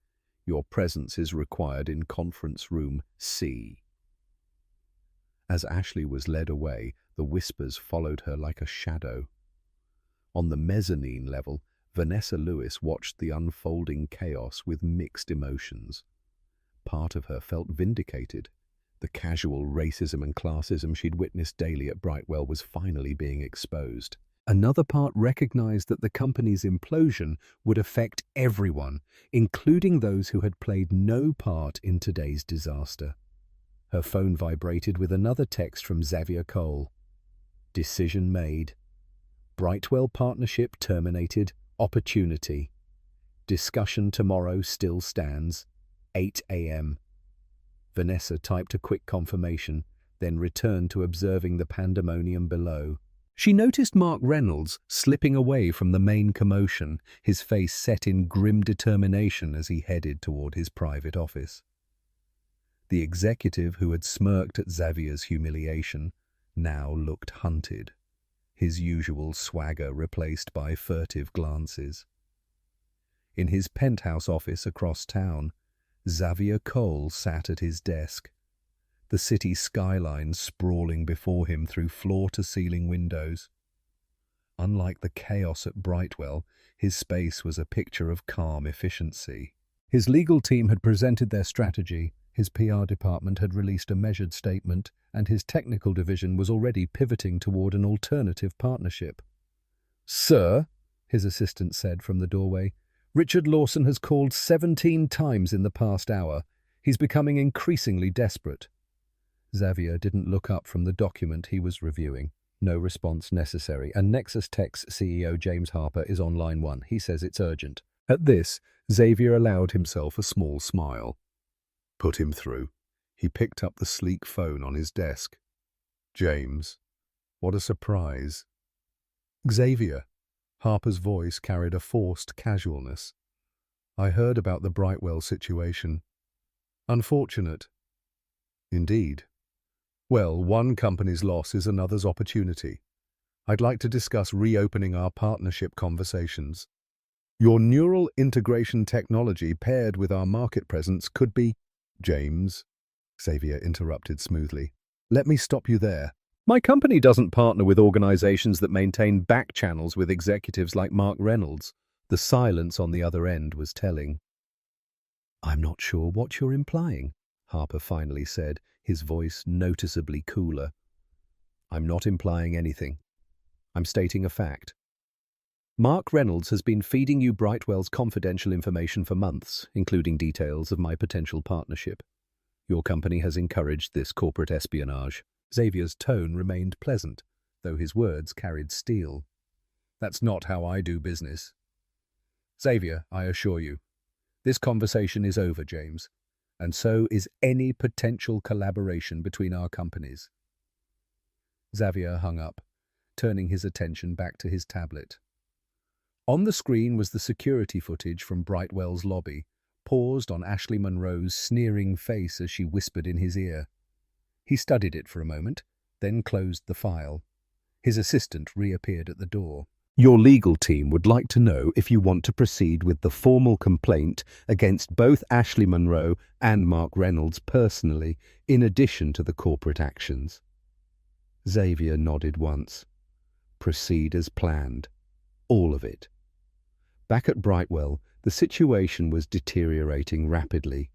A: Your presence is required in conference room C." As Ashley was led away, the whispers followed her like a shadow. On the mezzanine level, Vanessa Lewis watched the unfolding chaos with mixed emotions. Part of her felt vindicated. The casual racism and classism she'd witnessed daily at Brightwell was finally being exposed. Another part recognized that the company's implosion would affect everyone, including those who had played no part in today's disaster. Her phone vibrated with another text from Xavier Cole. "Decision made. Brightwell partnership terminated. Opportunity. Discussion tomorrow still stands. 8 a.m. Vanessa typed a quick confirmation, then returned to observing the pandemonium below. She noticed Mark Reynolds slipping away from the main commotion, his face set in grim determination as he headed toward his private office. The executive who had smirked at Xavier's humiliation now looked hunted, his usual swagger replaced by furtive glances. In his penthouse office across town, Xavier Cole sat at his desk, the city skyline sprawling before him through floor-to-ceiling windows. Unlike the chaos at Brightwell, his space was a picture of calm efficiency. His legal team had presented their strategy, his PR department had released a measured statement, and his technical division was already pivoting toward an alternative partnership. "Sir," his assistant said from the doorway, "Richard Lawson has called 17 times in the past hour. He's becoming increasingly desperate." Xavier didn't look up from the document he was reviewing. "No response necessary, and Nexus Tech's CEO James Harper is on line 1. He says it's urgent." At this, Xavier allowed himself a small smile. "Put him through." He picked up the sleek phone on his desk. "James, what a surprise." "Xavier." Harper's voice carried a forced casualness. "I heard about the Brightwell situation." "Unfortunate." "Indeed. Well, one company's loss is another's opportunity. I'd like to discuss reopening our partnership conversations. Your neural integration technology paired with our market presence could be—" "James," Xavier interrupted smoothly, "let me stop you there. My company doesn't partner with organizations that maintain back channels with executives like Mark Reynolds." The silence on the other end was telling. "I'm not sure what you're implying," Harper finally said, his voice noticeably cooler. "I'm not implying anything. I'm stating a fact. Mark Reynolds has been feeding you Brightwell's confidential information for months, including details of my potential partnership. Your company has encouraged this corporate espionage." Xavier's tone remained pleasant, though his words carried steel. "That's not how I do business. Xavier, I assure you, this conversation is over, James, and so is any potential collaboration between our companies." Xavier hung up, turning his attention back to his tablet. On the screen was the security footage from Brightwell's lobby, paused on Ashley Monroe's sneering face as she whispered in his ear. He studied it for a moment, then closed the file. His assistant reappeared at the door. "Your legal team would like to know if you want to proceed with the formal complaint against both Ashley Monroe and Mark Reynolds personally, in addition to the corporate actions." Xavier nodded once. "Proceed as planned. All of it." Back at Brightwell, the situation was deteriorating rapidly.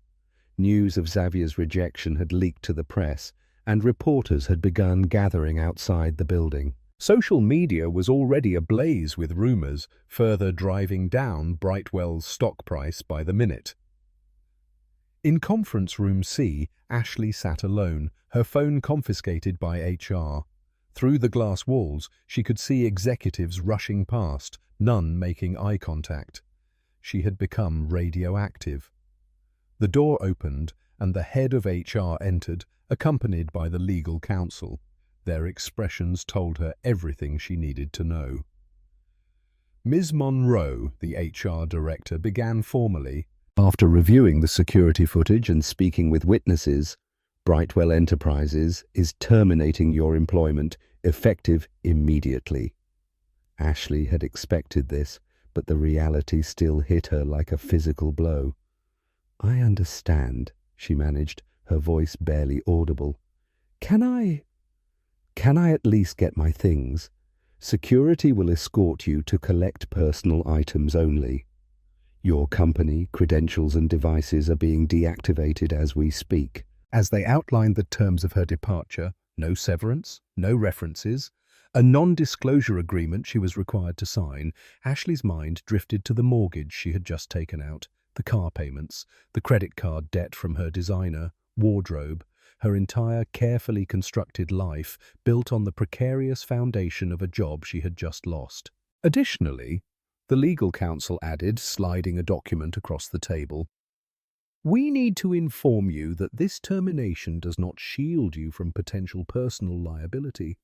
A: News of Xavier's rejection had leaked to the press, and reporters had begun gathering outside the building. Social media was already ablaze with rumors, further driving down Brightwell's stock price by the minute. In conference room C, Ashley sat alone, her phone confiscated by HR. Through the glass walls, she could see executives rushing past, none making eye contact. She had become radioactive. The door opened, and the head of HR entered, accompanied by the legal counsel. Their expressions told her everything she needed to know. Ms. Monroe, the HR director, began formally. After reviewing the security footage and speaking with witnesses, Brightwell Enterprises is terminating your employment, effective immediately. Ashley had expected this, but the reality still hit her like a physical blow. I understand, she managed, her voice barely audible. Can I at least get my things? Security will escort you to collect personal items only. Your company, credentials and devices are being deactivated as we speak. As they outlined the terms of her departure, no severance, no references, a non-disclosure agreement she was required to sign, Ashley's mind drifted to the mortgage she had just taken out, the car payments, the credit card debt from her designer, wardrobe, her entire carefully constructed life built on the precarious foundation of a job she had just lost. Additionally, the legal counsel added, sliding a document across the table, "We need to inform you that this termination does not shield you from potential personal liability.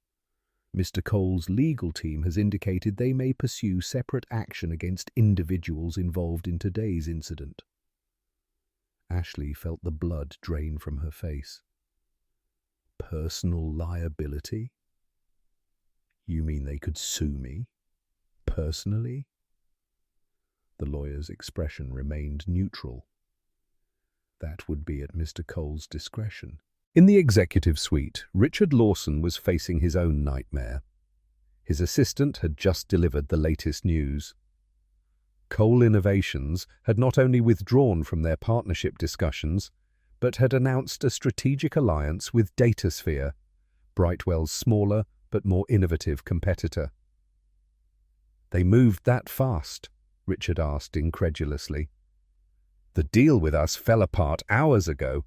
A: Mr. Cole's legal team has indicated they may pursue separate action against individuals involved in today's incident." Ashley felt the blood drain from her face. Personal liability? You mean they could sue me? Personally? The lawyer's expression remained neutral. That would be at Mr. Cole's discretion. In the executive suite, Richard Lawson was facing his own nightmare. His assistant had just delivered the latest news. Cole Innovations had not only withdrawn from their partnership discussions, but had announced a strategic alliance with DataSphere, Brightwell's smaller but more innovative competitor. "They moved that fast?" Richard asked incredulously. "The deal with us fell apart hours ago.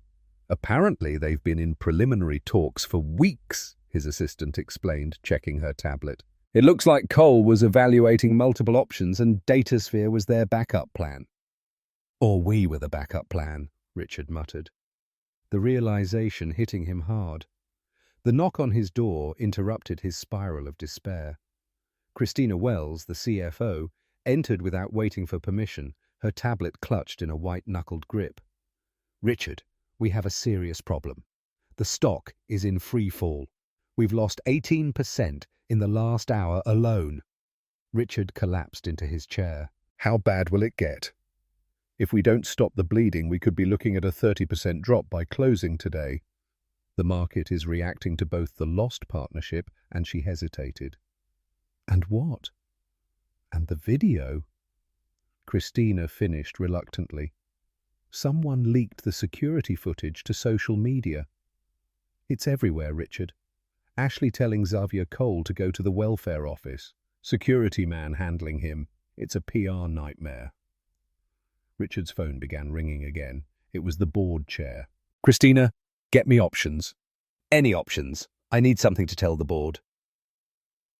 A: Apparently they've been in preliminary talks for weeks," his assistant explained, checking her tablet. "It looks like Cole was evaluating multiple options and DataSphere was their backup plan." "Or we were the backup plan," Richard muttered, the realization hitting him hard. The knock on his door interrupted his spiral of despair. Christina Wells, the CFO, entered without waiting for permission, her tablet clutched in a white-knuckled grip. "Richard, we have a serious problem. The stock is in free fall. We've lost 18% in the last hour alone." Richard collapsed into his chair. "How bad will it get? If we don't stop the bleeding, we could be looking at a 30% drop by closing today. The market is reacting to both the lost partnership," and she hesitated. "And what? And the video?" Christina finished reluctantly. "Someone leaked the security footage to social media. It's everywhere, Richard. Ashley telling Xavier Cole to go to the welfare office. Security man handling him. It's a PR nightmare." Richard's phone began ringing again. It was the board chair. "Christina, get me options. Any options. I need something to tell the board."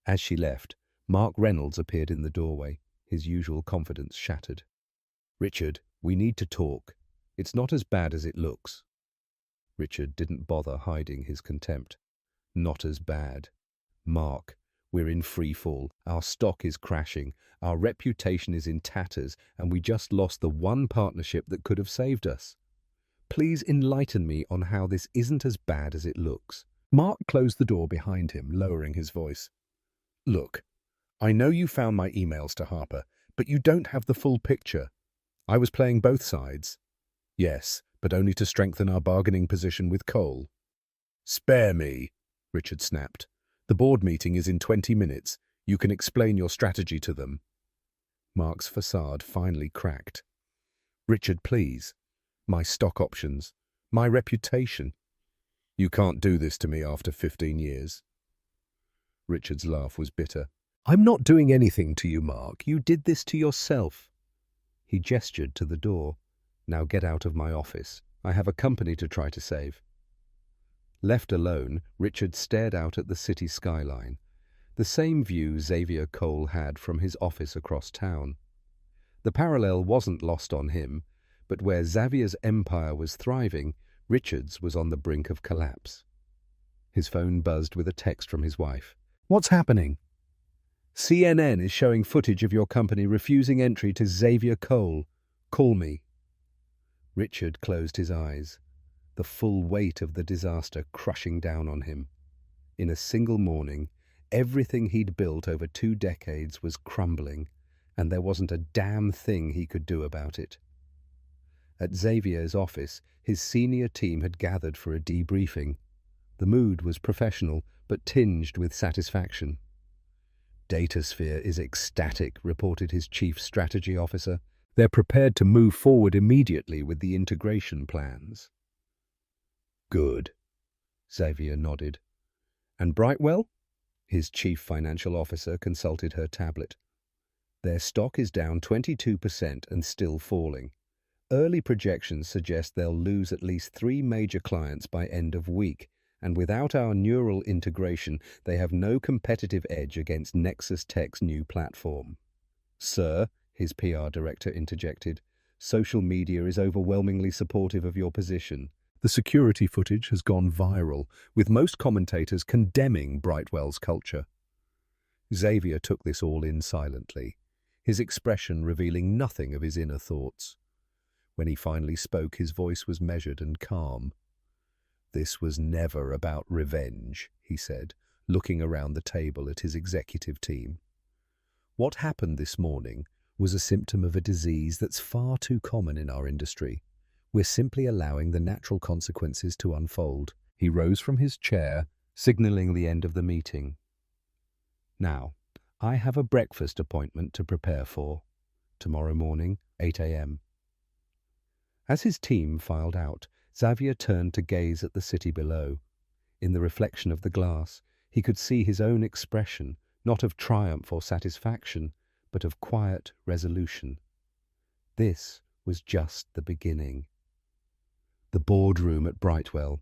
A: As she left, Mark Reynolds appeared in the doorway, his usual confidence shattered. "Richard, we need to talk. It's not as bad as it looks." Richard didn't bother hiding his contempt. "Not as bad. Mark, we're in free fall. Our stock is crashing. Our reputation is in tatters, and we just lost the one partnership that could have saved us. Please enlighten me on how this isn't as bad as it looks." Mark closed the door behind him, lowering his voice. "Look, I know you found my emails to Harper, but you don't have the full picture. I was playing both sides. Yes, but only to strengthen our bargaining position with Cole." "Spare me," Richard snapped. "The board meeting is in 20 minutes. You can explain your strategy to them." Mark's facade finally cracked. "Richard, please. My stock options. My reputation. You can't do this to me after 15 years. Richard's laugh was bitter. "I'm not doing anything to you, Mark. You did this to yourself." He gestured to the door. "Now get out of my office. I have a company to try to save." Left alone, Richard stared out at the city skyline, the same view Xavier Cole had from his office across town. The parallel wasn't lost on him, but where Xavier's empire was thriving, Richard's was on the brink of collapse. His phone buzzed with a text from his wife. "What's happening?" "CNN is showing footage of your company refusing entry to Xavier Cole. Call me." Richard closed his eyes, the full weight of the disaster crushing down on him. In a single morning, everything he'd built over 2 decades was crumbling, and there wasn't a damn thing he could do about it. At Xavier's office, his senior team had gathered for a debriefing. The mood was professional, but tinged with satisfaction. "Datasphere is ecstatic," reported his chief strategy officer. "They're prepared to move forward immediately with the integration plans." "Good," Xavier nodded. "And Brightwell?" His chief financial officer consulted her tablet. "Their stock is down 22% and still falling. Early projections suggest they'll lose at least 3 major clients by end of week, and without our neural integration, they have no competitive edge against Nexus Tech's new platform." "Sir," his PR director interjected, "social media is overwhelmingly supportive of your position. The security footage has gone viral, with most commentators condemning Brightwell's culture." Xavier took this all in silently, his expression revealing nothing of his inner thoughts. When he finally spoke, his voice was measured and calm. "This was never about revenge," he said, looking around the table at his executive team. "What happened this morning was a symptom of a disease that's far too common in our industry. We're simply allowing the natural consequences to unfold." He rose from his chair, signaling the end of the meeting. "Now, I have a breakfast appointment to prepare for. Tomorrow morning, 8 a.m. As his team filed out, Xavier turned to gaze at the city below. In the reflection of the glass, he could see his own expression, not of triumph or satisfaction, but of quiet resolution. This was just the beginning. The boardroom at Brightwell.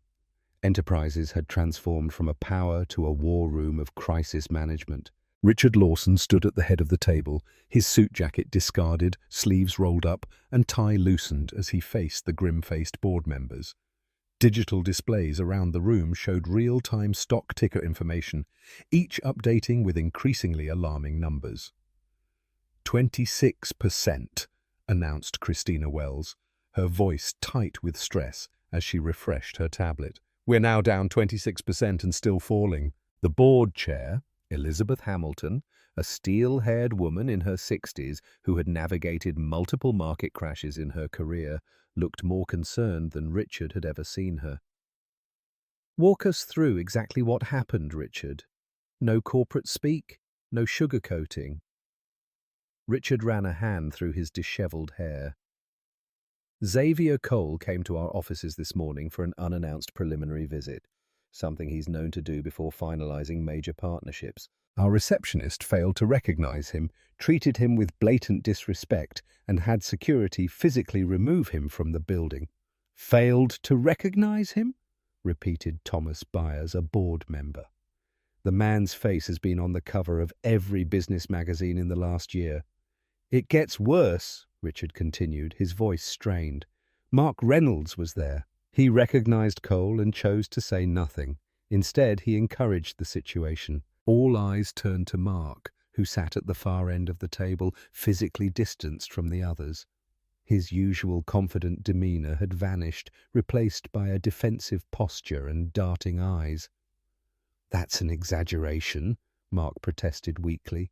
A: Enterprises had transformed from a power to a war room of crisis management. Richard Lawson stood at the head of the table, his suit jacket discarded, sleeves rolled up, and tie loosened as he faced the grim-faced board members. Digital displays around the room showed real-time stock ticker information, each updating with increasingly alarming numbers. 26%, announced Christina Wells, her voice tight with stress as she refreshed her tablet. "We're now down 26% and still falling." The board chair, Elizabeth Hamilton, a steel-haired woman in her 60s who had navigated multiple market crashes in her career, looked more concerned than Richard had ever seen her. "Walk us through exactly what happened, Richard. No corporate speak, no sugarcoating." Richard ran a hand through his disheveled hair. "Xavier Cole came to our offices this morning for an unannounced preliminary visit, something he's known to do before finalizing major partnerships. Our receptionist failed to recognize him, treated him with blatant disrespect, and had security physically remove him from the building." "Failed to recognize him?" repeated Thomas Byers, a board member. "The man's face has been on the cover of every business magazine in the last year." "It gets worse," Richard continued, his voice strained. "Mark Reynolds was there. He recognized Cole and chose to say nothing. Instead, he encouraged the situation." All eyes turned to Mark, who sat at the far end of the table, physically distanced from the others. His usual confident demeanor had vanished, replaced by a defensive posture and darting eyes. "That's an exaggeration," Mark protested weakly.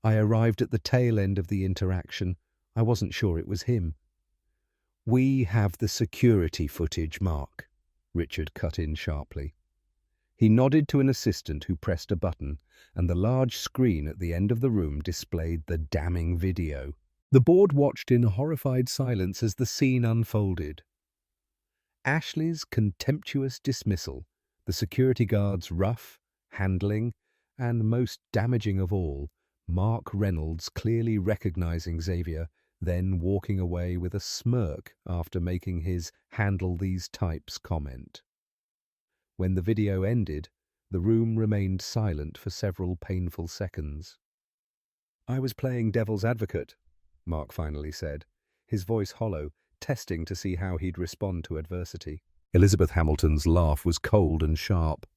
A: "I arrived at the tail end of the interaction. I wasn't sure it was him." "We have the security footage, Mark," Richard cut in sharply. He nodded to an assistant who pressed a button, and the large screen at the end of the room displayed the damning video. The board watched in horrified silence as the scene unfolded. Ashley's contemptuous dismissal, the security guard's rough handling, and most damaging of all, Mark Reynolds clearly recognizing Xavier, then walking away with a smirk after making his "handle these types" comment. When the video ended, the room remained silent for several painful seconds. "I was playing devil's advocate," Mark finally said, his voice hollow, testing to see how he'd respond to adversity. Elizabeth Hamilton's laugh was cold and sharp.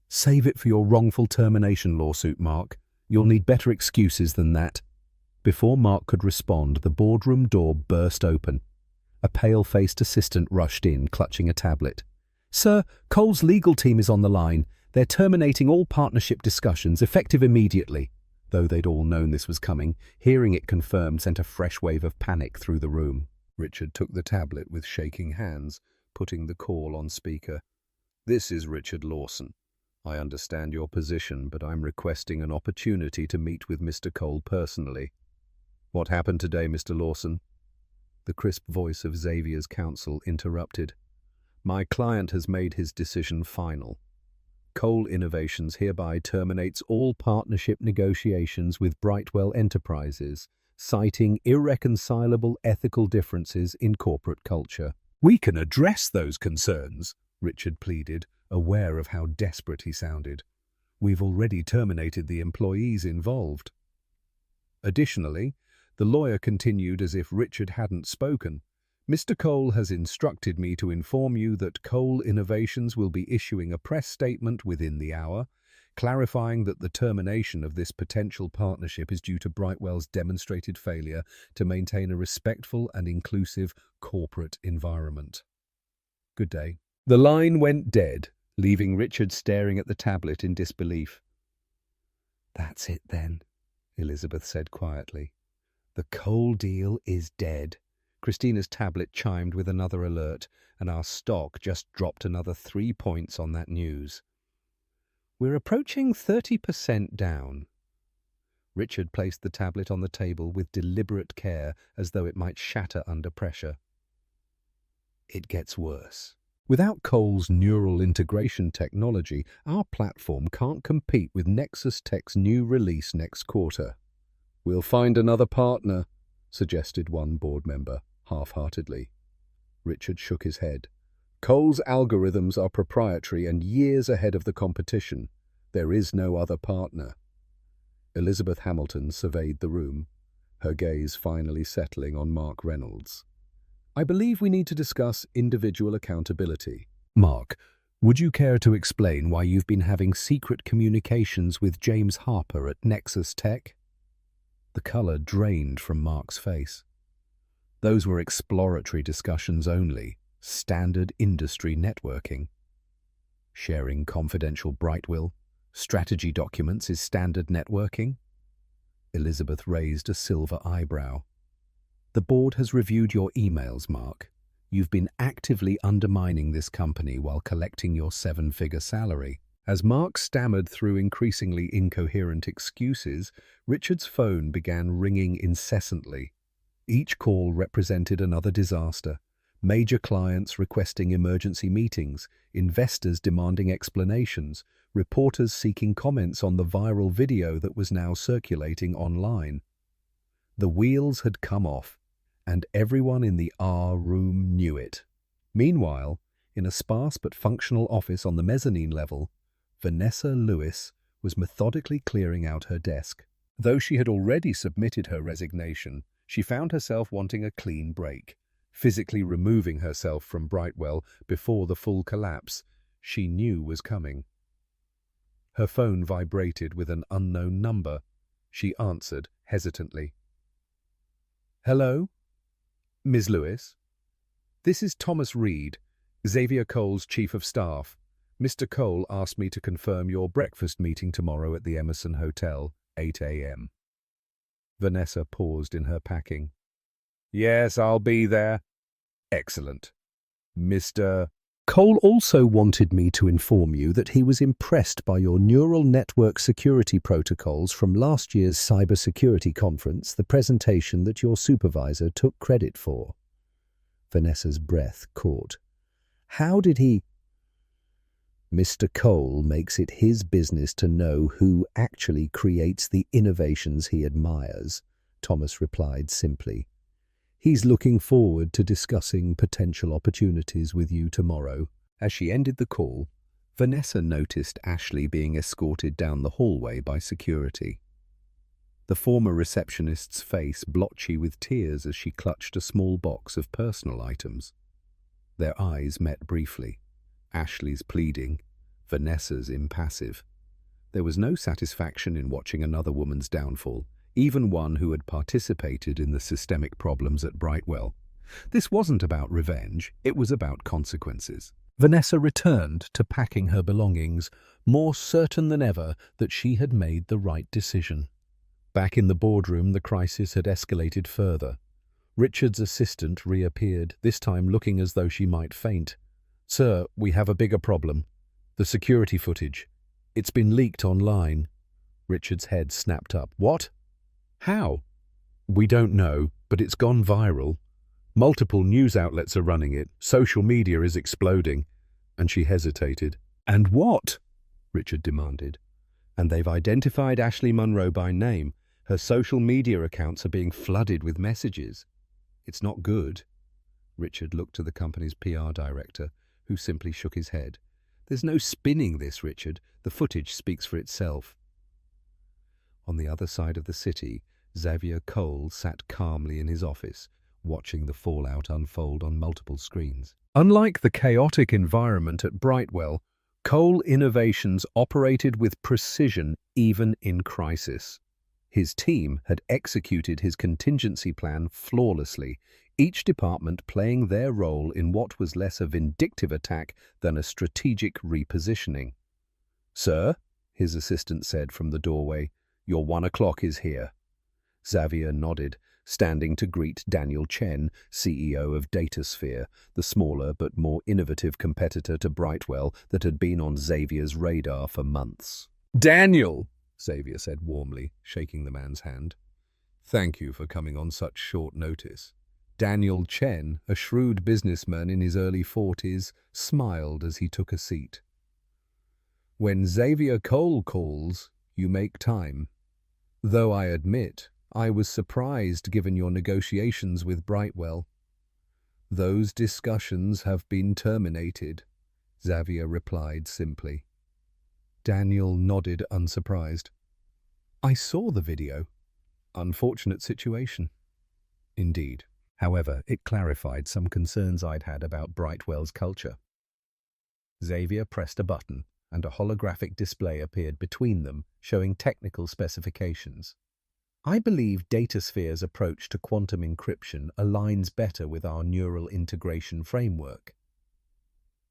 A: "Save it for your wrongful termination lawsuit, Mark. You'll need better excuses than that." Before Mark could respond, the boardroom door burst open. A pale-faced assistant rushed in, clutching a tablet. "Sir, Cole's legal team is on the line. They're terminating all partnership discussions, effective immediately." Though they'd all known this was coming, hearing it confirmed sent a fresh wave of panic through the room. Richard took the tablet with shaking hands, putting the call on speaker. "This is Richard Lawson. I understand your position, but I'm requesting an opportunity to meet with Mr. Cole personally." "What happened today, Mr. Lawson?" The crisp voice of Xavier's counsel interrupted. "My client has made his decision final. Cole Innovations hereby terminates all partnership negotiations with Brightwell Enterprises, citing irreconcilable ethical differences in corporate culture." "We can address those concerns," Richard pleaded, aware of how desperate he sounded. "We've already terminated the employees involved." Additionally, the lawyer continued as if Richard hadn't spoken. "Mr. Cole has instructed me to inform you that Cole Innovations will be issuing a press statement within the hour, clarifying that the termination of this potential partnership is due to Brightwell's demonstrated failure to maintain a respectful and inclusive corporate environment. Good day." The line went dead, leaving Richard staring at the tablet in disbelief. "That's it then," Elizabeth said quietly. "The Cole deal is dead." Christina's tablet chimed with another alert, and our stock just dropped another 3 points on that news. "We're approaching 30% down." Richard placed the tablet on the table with deliberate care, as though it might shatter under pressure. "It gets worse. Without Cole's neural integration technology, our platform can't compete with Nexus Tech's new release next quarter." "We'll find another partner," suggested one board member, half-heartedly. Richard shook his head. "Cole's algorithms are proprietary and years ahead of the competition. There is no other partner." Elizabeth Hamilton surveyed the room, her gaze finally settling on Mark Reynolds. "I believe we need to discuss individual accountability. Mark, would you care to explain why you've been having secret communications with James Harper at Nexus Tech?" The color drained from Mark's face. "Those were exploratory discussions only, standard industry networking." "Sharing confidential Brightwell strategy documents is standard networking?" Elizabeth raised a silver eyebrow. "The board has reviewed your emails, Mark. You've been actively undermining this company while collecting your 7-figure salary." As Mark stammered through increasingly incoherent excuses, Richard's phone began ringing incessantly. Each call represented another disaster. Major clients requesting emergency meetings, investors demanding explanations, reporters seeking comments on the viral video that was now circulating online. The wheels had come off, and everyone in the R room knew it. Meanwhile, in a sparse but functional office on the mezzanine level, Vanessa Lewis was methodically clearing out her desk. Though she had already submitted her resignation, she found herself wanting a clean break, physically removing herself from Brightwell before the full collapse she knew was coming. Her phone vibrated with an unknown number. She answered hesitantly. "Hello? Ms. Lewis? This is Thomas Reed, Xavier Cole's Chief of Staff. Mr. Cole asked me to confirm your breakfast meeting tomorrow at the Emerson Hotel, 8 a.m. Vanessa paused in her packing. "Yes, I'll be there." "Excellent. Mr. Cole also wanted me to inform you that he was impressed by your neural network security protocols from last year's cybersecurity conference, the presentation that your supervisor took credit for. Vanessa's breath caught. How did he? Mr. Cole makes it his business to know who actually creates the innovations he admires, Thomas replied simply. He's looking forward to discussing potential opportunities with you tomorrow. As she ended the call, Vanessa noticed Ashley being escorted down the hallway by security. The former receptionist's face blotchy with tears as she clutched a small box of personal items. Their eyes met briefly. Ashley's pleading, Vanessa's impassive. There was no satisfaction in watching another woman's downfall, even one who had participated in the systemic problems at Brightwell. This wasn't about revenge, it was about consequences. Vanessa returned to packing her belongings, more certain than ever that she had made the right decision. Back in the boardroom, the crisis had escalated further. Richard's assistant reappeared, this time looking as though she might faint. "Sir, we have a bigger problem. The security footage. It's been leaked online." Richard's head snapped up. "What? How?" "We don't know, but it's gone viral. Multiple news outlets are running it. Social media is exploding." And she hesitated. "And what?" Richard demanded. "And they've identified Ashley Munro by name. Her social media accounts are being flooded with messages. It's not good." Richard looked to the company's PR director, who simply shook his head. "There's no spinning this, Richard. The footage speaks for itself." On the other side of the city, Xavier Cole sat calmly in his office, watching the fallout unfold on multiple screens. Unlike the chaotic environment at Brightwell, Cole Innovations operated with precision even in crisis. His team had executed his contingency plan flawlessly, each department playing their role in what was less a vindictive attack than a strategic repositioning. "Sir," his assistant said from the doorway, "your 1 o'clock is here." Xavier nodded, standing to greet Daniel Chen, CEO of Datasphere, the smaller but more innovative competitor to Brightwell that had been on Xavier's radar for months. "Daniel," Xavier said warmly, shaking the man's hand. "Thank you for coming on such short notice." Daniel Chen, a shrewd businessman in his early 40s, smiled as he took a seat. "When Xavier Cole calls, you make time. Though I admit, I was surprised given your negotiations with Brightwell." "Those discussions have been terminated," Xavier replied simply. Daniel nodded unsurprised. "I saw the video. Unfortunate situation." Indeed. However, it clarified some concerns I'd had about Brightwell's culture. Xavier pressed a button, and a holographic display appeared between them, showing technical specifications. "I believe Datasphere's approach to quantum encryption aligns better with our neural integration framework."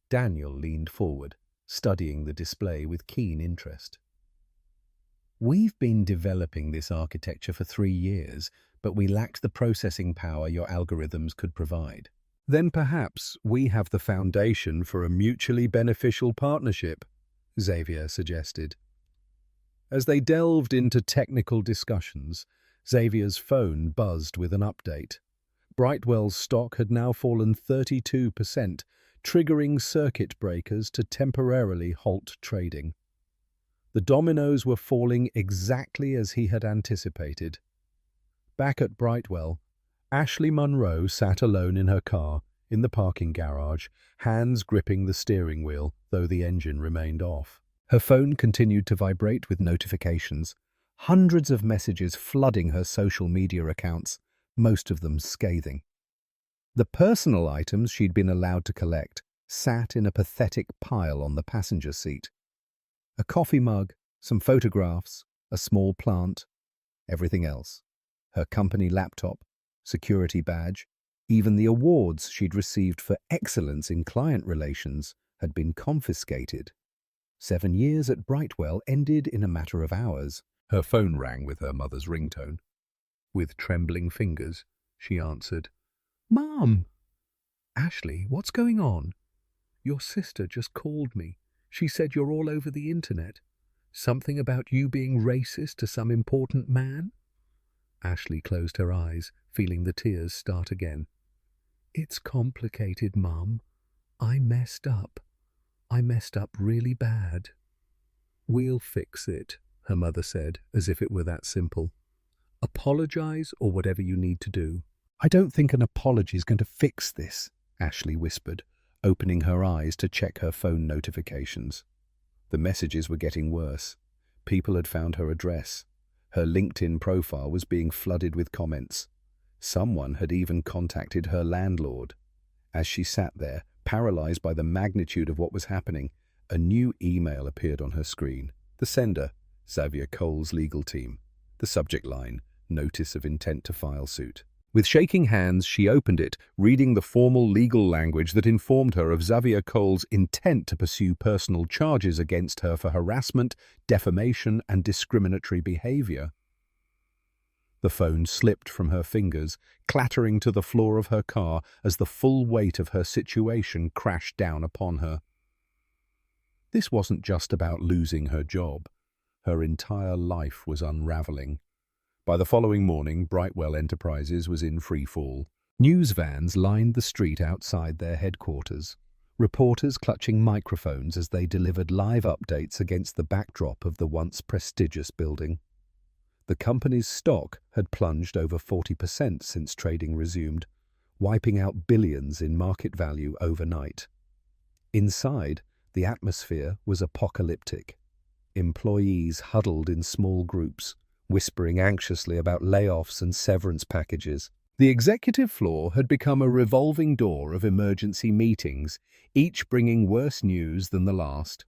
A: Daniel leaned forward, studying the display with keen interest. "We've been developing this architecture for 3 years, but we lacked the processing power your algorithms could provide." "Then perhaps we have the foundation for a mutually beneficial partnership," Xavier suggested. As they delved into technical discussions, Xavier's phone buzzed with an update. Brightwell's stock had now fallen 32%, triggering circuit breakers to temporarily halt trading. The dominoes were falling exactly as he had anticipated. Back at Brightwell, Ashley Munro sat alone in her car, in the parking garage, hands gripping the steering wheel, though the engine remained off. Her phone continued to vibrate with notifications, hundreds of messages flooding her social media accounts, most of them scathing. The personal items she'd been allowed to collect sat in a pathetic pile on the passenger seat. A coffee mug, some photographs, a small plant, everything else. Her company laptop, security badge, even the awards she'd received for excellence in client relations had been confiscated. 7 years at Brightwell ended in a matter of hours. Her phone rang with her mother's ringtone. With trembling fingers, she answered, "Mom!" "Ashley, what's going on?" Your sister just called me. She said you're all over the internet. Something about you being racist to some important man?" Ashley closed her eyes, feeling the tears start again. "It's complicated, Mum. I messed up. I messed up really bad." "We'll fix it," her mother said, as if it were that simple. "Apologize or whatever you need to do." "I don't think an apology is going to fix this," Ashley whispered, opening her eyes to check her phone notifications. The messages were getting worse. People had found her address. Her LinkedIn profile was being flooded with comments. Someone had even contacted her landlord. As she sat there, paralyzed by the magnitude of what was happening, a new email appeared on her screen. The sender, Xavier Cole's legal team. The subject line, Notice of Intent to File Suit. With shaking hands, she opened it, reading the formal legal language that informed her of Xavier Cole's intent to pursue personal charges against her for harassment, defamation, and discriminatory behavior. The phone slipped from her fingers, clattering to the floor of her car as the full weight of her situation crashed down upon her. This wasn't just about losing her job. Her entire life was unraveling. By the following morning, Brightwell Enterprises was in free fall. News vans lined the street outside their headquarters, reporters clutching microphones as they delivered live updates against the backdrop of the once prestigious building. The company's stock had plunged over 40% since trading resumed, wiping out billions in market value overnight. Inside, the atmosphere was apocalyptic. Employees huddled in small groups, whispering anxiously about layoffs and severance packages. The executive floor had become a revolving door of emergency meetings, each bringing worse news than the last.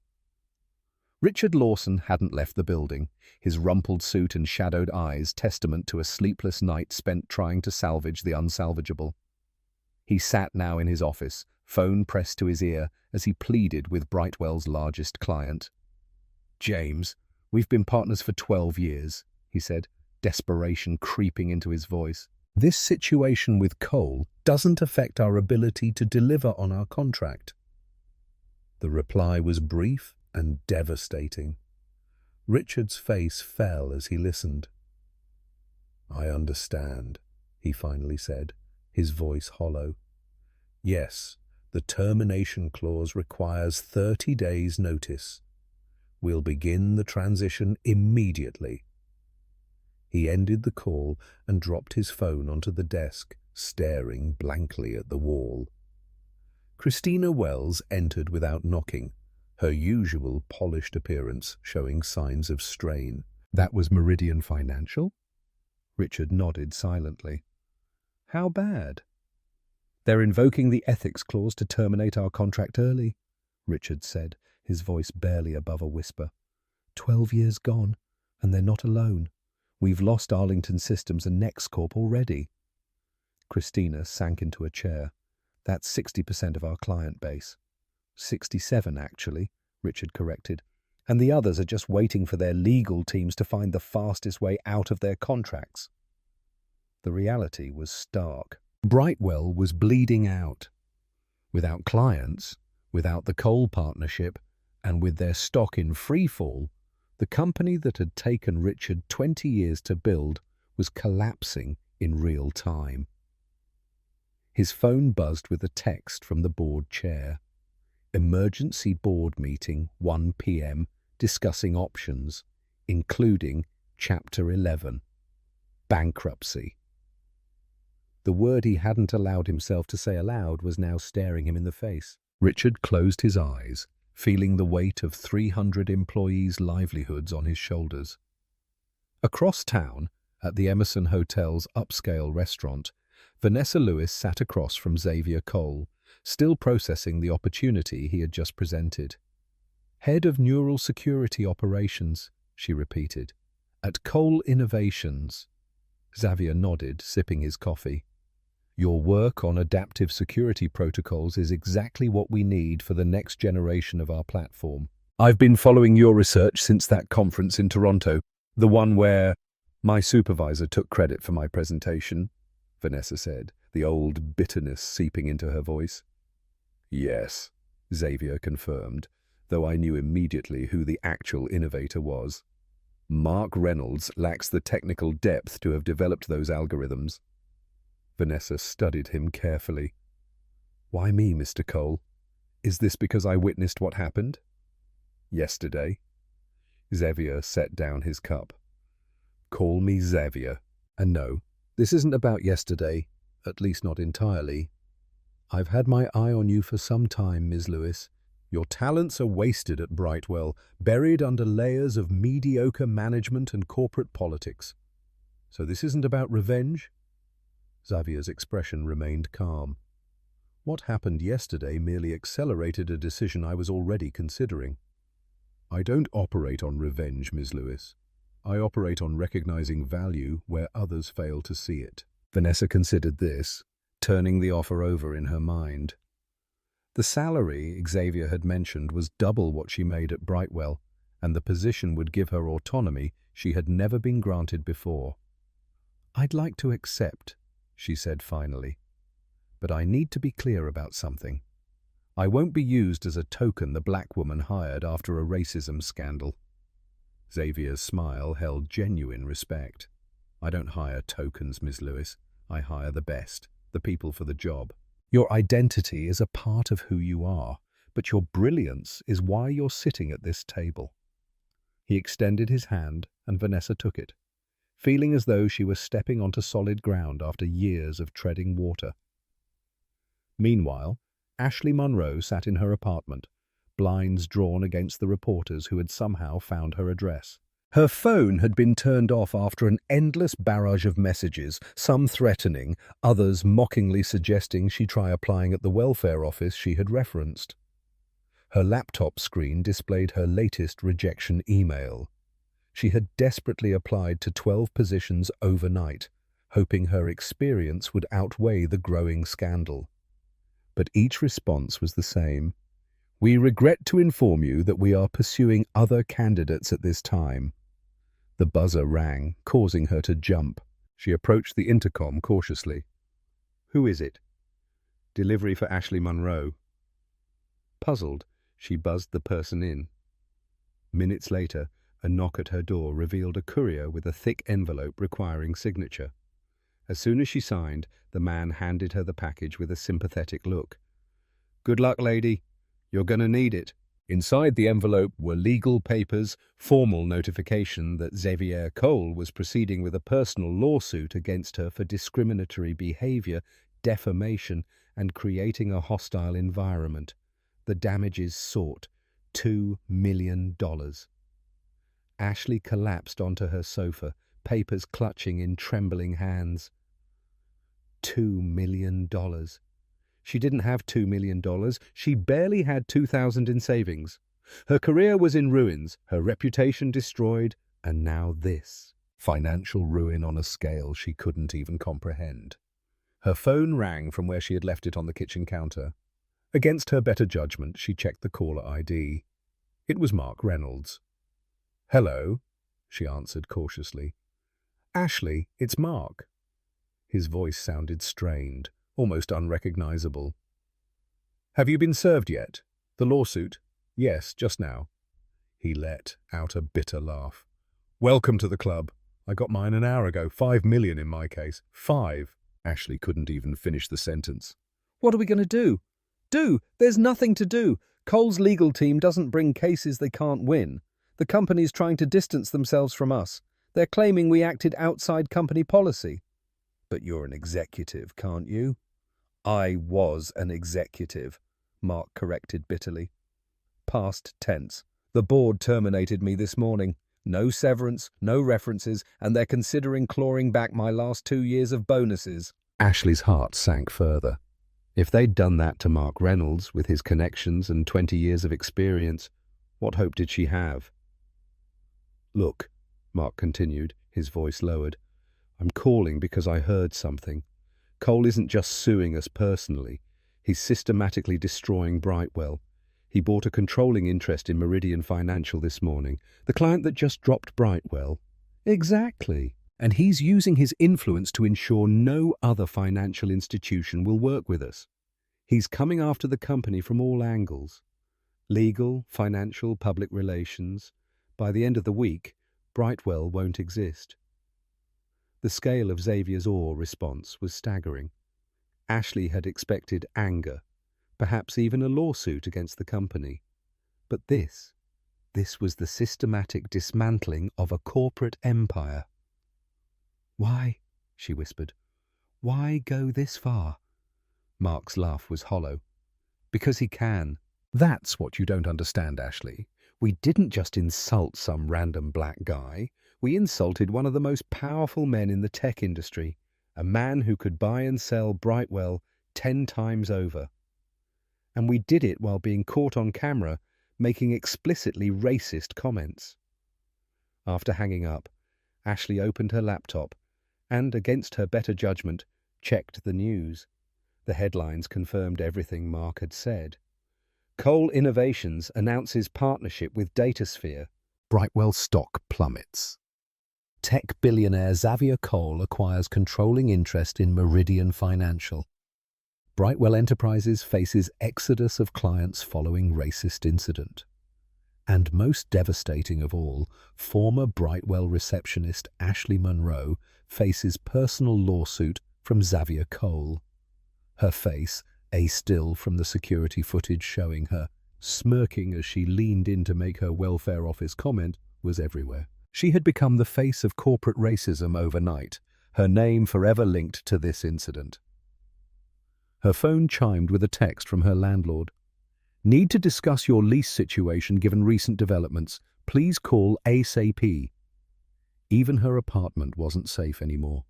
A: Richard Lawson hadn't left the building, his rumpled suit and shadowed eyes testament to a sleepless night spent trying to salvage the unsalvageable. He sat now in his office, phone pressed to his ear, as he pleaded with Brightwell's largest client. "James, we've been partners for 12 years. He said, desperation creeping into his voice. "This situation with Cole doesn't affect our ability to deliver on our contract." The reply was brief and devastating. Richard's face fell as he listened. "I understand," he finally said, his voice hollow. "Yes, the termination clause requires 30 days' notice. We'll begin the transition immediately." He ended the call and dropped his phone onto the desk, staring blankly at the wall. Christina Wells entered without knocking, her usual polished appearance showing signs of strain. "That was Meridian Financial?" Richard nodded silently. "How bad?" "They're invoking the ethics clause to terminate our contract early," Richard said, his voice barely above a whisper. 12 years gone, and they're not alone. We've lost Arlington Systems and NextCorp already." Christina sank into a chair. "That's 60% of our client base." 67, actually, Richard corrected. "And the others are just waiting for their legal teams to find the fastest way out of their contracts." The reality was stark. Brightwell was bleeding out. Without clients, without the Cole partnership, and with their stock in free fall, the company that had taken Richard 20 years to build was collapsing in real time. His phone buzzed with a text from the board chair. "Emergency board meeting, 1 p.m., discussing options, including Chapter 11. Bankruptcy." The word he hadn't allowed himself to say aloud was now staring him in the face. Richard closed his eyes, feeling the weight of 300 employees' livelihoods on his shoulders. Across town, at the Emerson Hotel's upscale restaurant, Vanessa Lewis sat across from Xavier Cole, still processing the opportunity he had just presented. "Head of Neural Security Operations," she repeated. "At Cole Innovations." Xavier nodded, sipping his coffee. "Your work on adaptive security protocols is exactly what we need for the next generation of our platform. I've been following your research since that conference in Toronto, the one where my supervisor took credit for my presentation," Vanessa said, the old bitterness seeping into her voice. "Yes," Xavier confirmed, though I knew immediately who the actual innovator was. Mark Reynolds lacks the technical depth to have developed those algorithms. Vanessa studied him carefully. Why me, Mr. Cole? Is this because I witnessed what happened? Yesterday. Xavier set down his cup. Call me Xavier. And no, this isn't about yesterday, at least not entirely. I've had my eye on you for some time, Ms. Lewis. Your talents are wasted at Brightwell, buried under layers of mediocre management and corporate politics. So this isn't about revenge? Xavier's expression remained calm. What happened yesterday merely accelerated a decision I was already considering. I don't operate on revenge, Ms. Lewis. I operate on recognizing value where others fail to see it. Vanessa considered this, turning the offer over in her mind. The salary Xavier had mentioned was double what she made at Brightwell, and the position would give her autonomy she had never been granted before. I'd like to accept, she said finally, but I need to be clear about something. I won't be used as a token the black woman hired after a racism scandal. Xavier's smile held genuine respect. I don't hire tokens, Ms. Lewis. I hire the best, the people for the job. Your identity is a part of who you are, but your brilliance is why you're sitting at this table. He extended his hand, and Vanessa took it, feeling as though she was stepping onto solid ground after years of treading water. Meanwhile, Ashley Munro sat in her apartment, blinds drawn against the reporters who had somehow found her address. Her phone had been turned off after an endless barrage of messages, some threatening, others mockingly suggesting she try applying at the welfare office she had referenced. Her laptop screen displayed her latest rejection email. She had desperately applied to 12 positions overnight, hoping her experience would outweigh the growing scandal. But each response was the same. We regret to inform you that we are pursuing other candidates at this time. The buzzer rang, causing her to jump. She approached the intercom cautiously. Who is it? Delivery for Ashley Munro. Puzzled, she buzzed the person in. Minutes later, a knock at her door revealed a courier with a thick envelope requiring signature. As soon as she signed, the man handed her the package with a sympathetic look. Good luck, lady. You're going to need it. Inside the envelope were legal papers, formal notification that Xavier Cole was proceeding with a personal lawsuit against her for discriminatory behavior, defamation, and creating a hostile environment. The damages sought, $2 million. Ashley collapsed onto her sofa, papers clutching in trembling hands. $2 million. She didn't have $2 million. She barely had $2,000 in savings. Her career was in ruins, her reputation destroyed, and now this. Financial ruin on a scale she couldn't even comprehend. Her phone rang from where she had left it on the kitchen counter. Against her better judgment, she checked the caller ID. It was Mark Reynolds. Hello, she answered cautiously. Ashley, it's Mark. His voice sounded strained, almost unrecognizable. Have you been served yet? The lawsuit? Yes, just now. He let out a bitter laugh. Welcome to the club. I got mine an hour ago. 5 million in my case. 5. Ashley couldn't even finish the sentence. What are we going to do? There's nothing to do. Cole's legal team doesn't bring cases they can't win. The company's trying to distance themselves from us. They're claiming we acted outside company policy. But you're an executive, can't you? I was an executive, Mark corrected bitterly. Past tense. The board terminated me this morning. No severance, no references, and they're considering clawing back my last 2 years of bonuses. Ashley's heart sank further. If they'd done that to Mark Reynolds with his connections and 20 years of experience, what hope did she have? Look, Mark continued, his voice lowered. I'm calling because I heard something. Cole isn't just suing us personally. He's systematically destroying Brightwell. He bought a controlling interest in Meridian Financial this morning, the client that just dropped Brightwell. Exactly. And he's using his influence to ensure no other financial institution will work with us. He's coming after the company from all angles. Legal, financial, public relations. By the end of the week, Brightwell won't exist. The scale of Xavier's awe response was staggering. Ashley had expected anger, perhaps even a lawsuit against the company. But this was the systematic dismantling of a corporate empire. "Why?" she whispered. "Why go this far?" Mark's laugh was hollow. "Because he can." "That's what you don't understand, Ashley. We didn't just insult some random black guy. We insulted one of the most powerful men in the tech industry, a man who could buy and sell Brightwell 10 times over. And we did it while being caught on camera making explicitly racist comments." After hanging up, Ashley opened her laptop and, against her better judgment, checked the news. The headlines confirmed everything Mark had said. Cole Innovations announces partnership with DataSphere. Brightwell stock plummets. Tech billionaire Xavier Cole acquires controlling interest in Meridian Financial. Brightwell Enterprises faces exodus of clients following racist incident. And most devastating of all, former Brightwell receptionist Ashley Monroe faces personal lawsuit from Xavier Cole. Her face, a still from the security footage showing her smirking as she leaned in to make her welfare office comment, was everywhere. She had become the face of corporate racism overnight, her name forever linked to this incident. Her phone chimed with a text from her landlord. "Need to discuss your lease situation given recent developments. Please call ASAP." Even her apartment wasn't safe anymore.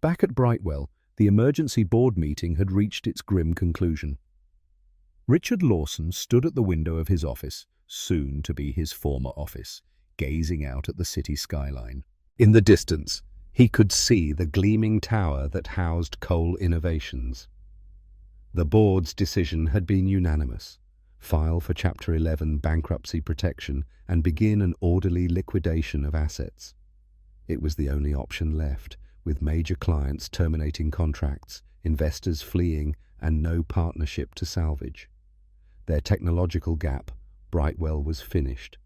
A: Back at Brightwell, the emergency board meeting had reached its grim conclusion. Richard Lawson stood at the window of his office, soon to be his former office, gazing out at the city skyline. In the distance, he could see the gleaming tower that housed Cole Innovations. The board's decision had been unanimous: file for Chapter 11 bankruptcy protection and begin an orderly liquidation of assets. It was the only option left, with major clients terminating contracts, investors fleeing, and no partnership to salvage. Their technological gap, Brightwell was finished.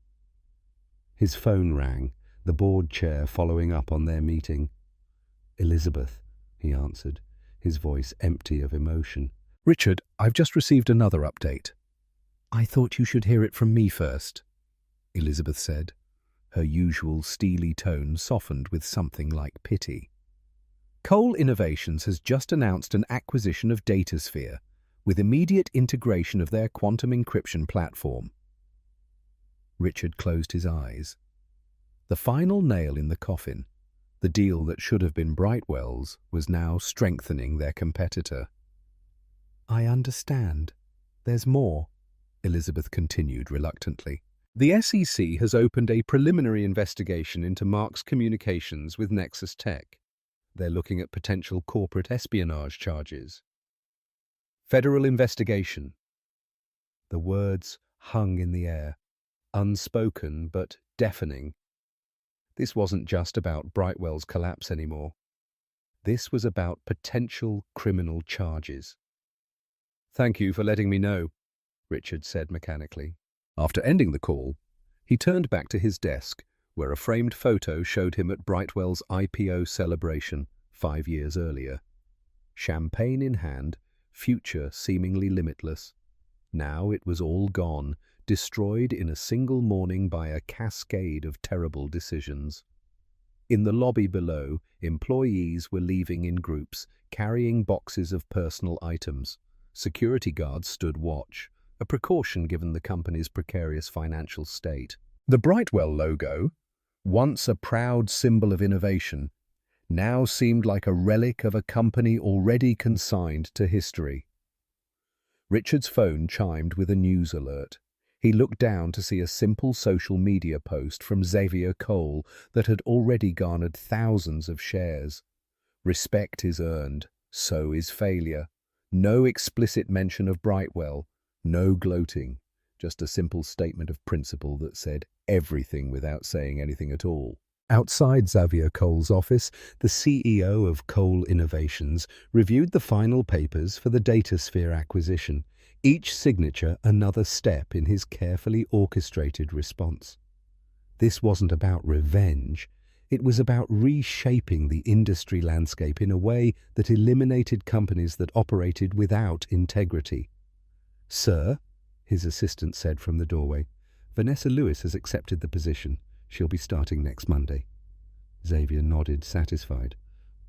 A: His phone rang, the board chair following up on their meeting. "Elizabeth," he answered, his voice empty of emotion. "Richard, I've just received another update." "I thought you should hear it from me first," Elizabeth said. Her usual steely tone softened with something like pity. "Cole Innovations has just announced an acquisition of DataSphere, with immediate integration of their quantum encryption platform." Richard closed his eyes. The final nail in the coffin, the deal that should have been Brightwell's, was now strengthening their competitor. "I understand. There's more," Elizabeth continued reluctantly. "The SEC has opened a preliminary investigation into Mark's communications with Nexus Tech. They're looking at potential corporate espionage charges. Federal investigation." The words hung in the air, unspoken but deafening. This wasn't just about Brightwell's collapse anymore. This was about potential criminal charges. "Thank you for letting me know," Richard said mechanically. After ending the call, he turned back to his desk, where a framed photo showed him at Brightwell's IPO celebration 5 years earlier. Champagne in hand, future seemingly limitless. Now it was all gone, destroyed in a single morning by a cascade of terrible decisions. In the lobby below, employees were leaving in groups, carrying boxes of personal items. Security guards stood watch, a precaution given the company's precarious financial state. The Brightwell logo, once a proud symbol of innovation, now seemed like a relic of a company already consigned to history. Richard's phone chimed with a news alert. He looked down to see a simple social media post from Xavier Cole that had already garnered thousands of shares. "Respect is earned, so is failure." No explicit mention of Brightwell, no gloating, just a simple statement of principle that said everything without saying anything at all. Outside Xavier Cole's office, the CEO of Cole Innovations reviewed the final papers for the DataSphere acquisition, each signature another step in his carefully orchestrated response. This wasn't about revenge. It was about reshaping the industry landscape in a way that eliminated companies that operated without integrity. "Sir," his assistant said from the doorway, "Vanessa Lewis has accepted the position. She'll be starting next Monday." Xavier nodded, satisfied.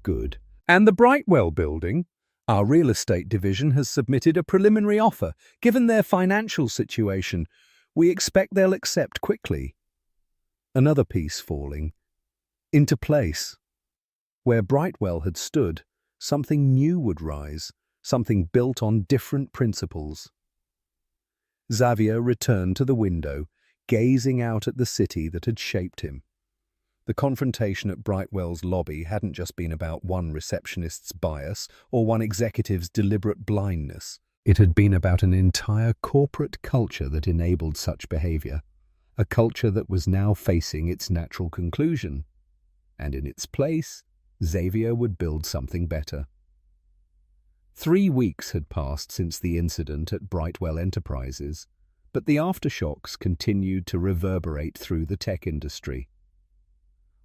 A: "Good. And the Brightwell building? Our real estate division has submitted a preliminary offer. Given their financial situation, we expect they'll accept quickly." Another piece falling into place. Where Brightwell had stood, something new would rise, something built on different principles. Xavier returned to the window, gazing out at the city that had shaped him. The confrontation at Brightwell's lobby hadn't just been about one receptionist's bias or one executive's deliberate blindness. It had been about an entire corporate culture that enabled such behavior, a culture that was now facing its natural conclusion. And in its place, Xavier would build something better. 3 weeks had passed since the incident at Brightwell Enterprises, but the aftershocks continued to reverberate through the tech industry.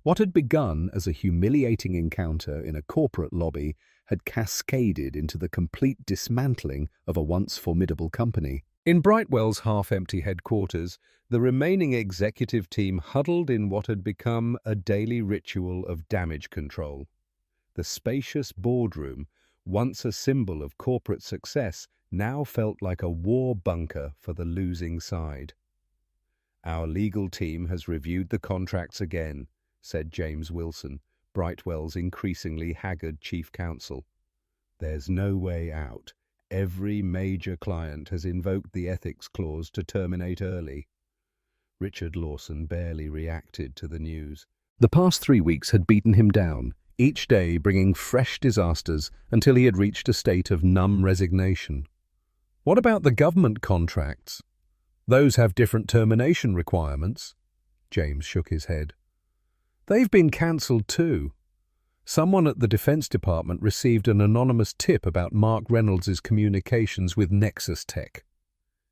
A: What had begun as a humiliating encounter in a corporate lobby had cascaded into the complete dismantling of a once formidable company. In Brightwell's half-empty headquarters, the remaining executive team huddled in what had become a daily ritual of damage control. The spacious boardroom, once a symbol of corporate success, now felt like a war bunker for the losing side. "Our legal team has reviewed the contracts again," said James Wilson, Brightwell's increasingly haggard chief counsel. "There's no way out. Every major client has invoked the ethics clause to terminate early." Richard Lawson barely reacted to the news. The past 3 weeks had beaten him down, each day bringing fresh disasters until he had reached a state of numb resignation. "What about the government contracts? Those have different termination requirements." James shook his head. "They've been cancelled too. Someone at the Defense Department received an anonymous tip about Mark Reynolds' communications with Nexus Tech.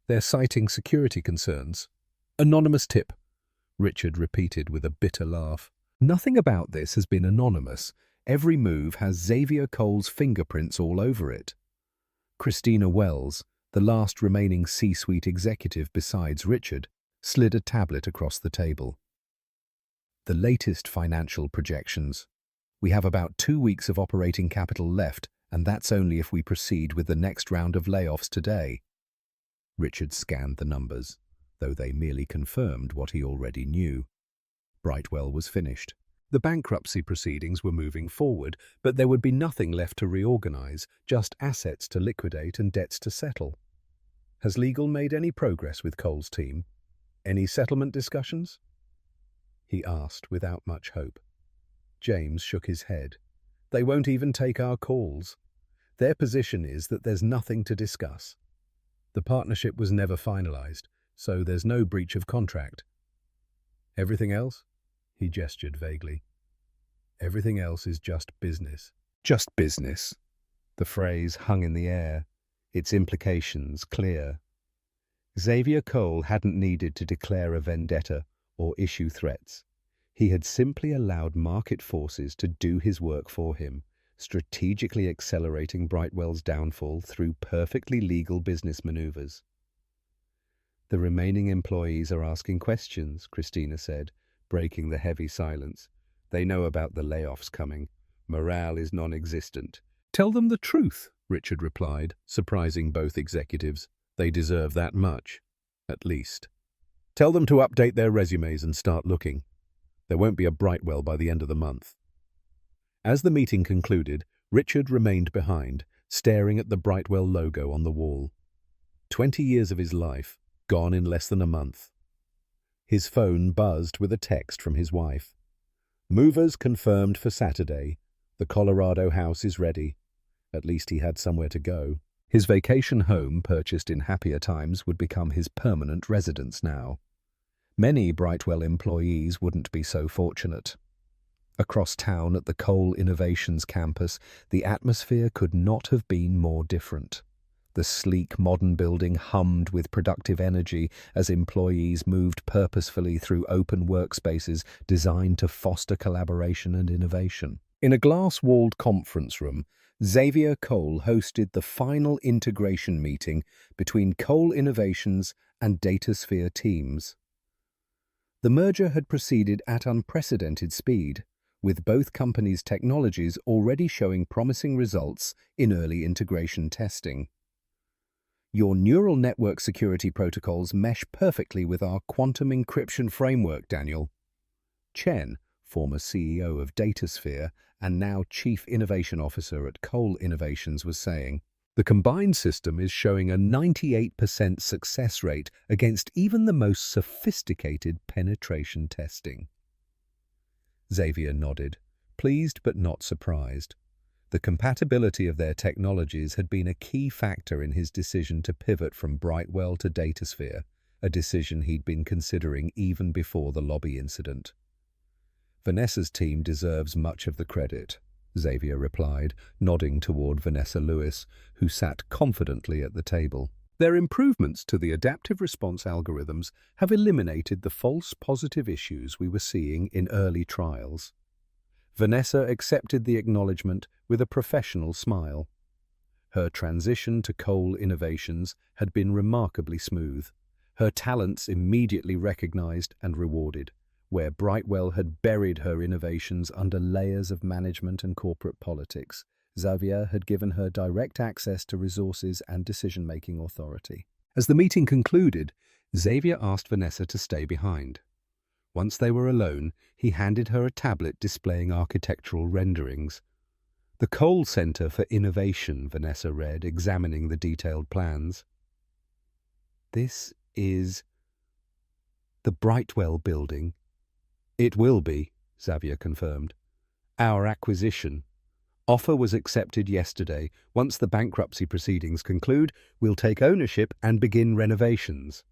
A: They're citing security concerns." "Anonymous tip," Richard repeated with a bitter laugh. "Nothing about this has been anonymous. Every move has Xavier Cole's fingerprints all over it." Christina Wells, the last remaining C-suite executive besides Richard, slid a tablet across the table. "The latest financial projections. We have about 2 weeks of operating capital left, and that's only if we proceed with the next round of layoffs today." Richard scanned the numbers, though they merely confirmed what he already knew. Brightwell was finished. The bankruptcy proceedings were moving forward, but there would be nothing left to reorganize, just assets to liquidate and debts to settle. "Has legal made any progress with Cole's team? Any settlement discussions?" he asked without much hope. James shook his head. "They won't even take our calls. Their position is that there's nothing to discuss. The partnership was never finalized, so there's no breach of contract. Everything else?" He gestured vaguely. "Everything else is just business." Just business. The phrase hung in the air, its implications clear. Xavier Cole hadn't needed to declare a vendetta or issue threats. He had simply allowed market forces to do his work for him, strategically accelerating Brightwell's downfall through perfectly legal business maneuvers. "The remaining employees are asking questions," Christina said, breaking the heavy silence. "They know about the layoffs coming. Morale is non-existent." "Tell them the truth," Richard replied, surprising both executives. "They deserve that much, at least. Tell them to update their resumes and start looking. There won't be a Brightwell by the end of the month." As the meeting concluded, Richard remained behind, staring at the Brightwell logo on the wall. 20 years of his life, gone in less than a month. His phone buzzed with a text from his wife. "Movers confirmed for Saturday. The Colorado house is ready." At least he had somewhere to go. His vacation home, purchased in happier times, would become his permanent residence now. Many Brightwell employees wouldn't be so fortunate. Across town at the Cole Innovations campus, the atmosphere could not have been more different. The sleek modern building hummed with productive energy as employees moved purposefully through open workspaces designed to foster collaboration and innovation. In a glass-walled conference room, Xavier Cole hosted the final integration meeting between Cole Innovations and DataSphere teams. The merger had proceeded at unprecedented speed, with both companies' technologies already showing promising results in early integration testing. Your neural network security protocols mesh perfectly with our quantum encryption framework, Daniel. Chen, former CEO of DataSphere and now Chief Innovation Officer at Cole Innovations, was saying, "The combined system is showing a 98% success rate against even the most sophisticated penetration testing." Xavier nodded, pleased but not surprised. The compatibility of their technologies had been a key factor in his decision to pivot from Brightwell to DataSphere, a decision he'd been considering even before the lobby incident. "Vanessa's team deserves much of the credit," Xavier replied, nodding toward Vanessa Lewis, who sat confidently at the table. "Their improvements to the adaptive response algorithms have eliminated the false positive issues we were seeing in early trials." Vanessa accepted the acknowledgement with a professional smile. Her transition to Cole Innovations had been remarkably smooth, her talents immediately recognized and rewarded, where Brightwell had buried her innovations under layers of management and corporate politics. Xavier had given her direct access to resources and decision-making authority. As the meeting concluded, Xavier asked Vanessa to stay behind. Once they were alone, he handed her a tablet displaying architectural renderings. "The Cole Center for Innovation," Vanessa read, examining the detailed plans. "This is the Brightwell building." "It will be," Xavier confirmed. "Our acquisition. Offer was accepted yesterday. Once the bankruptcy proceedings conclude, we'll take ownership and begin renovations."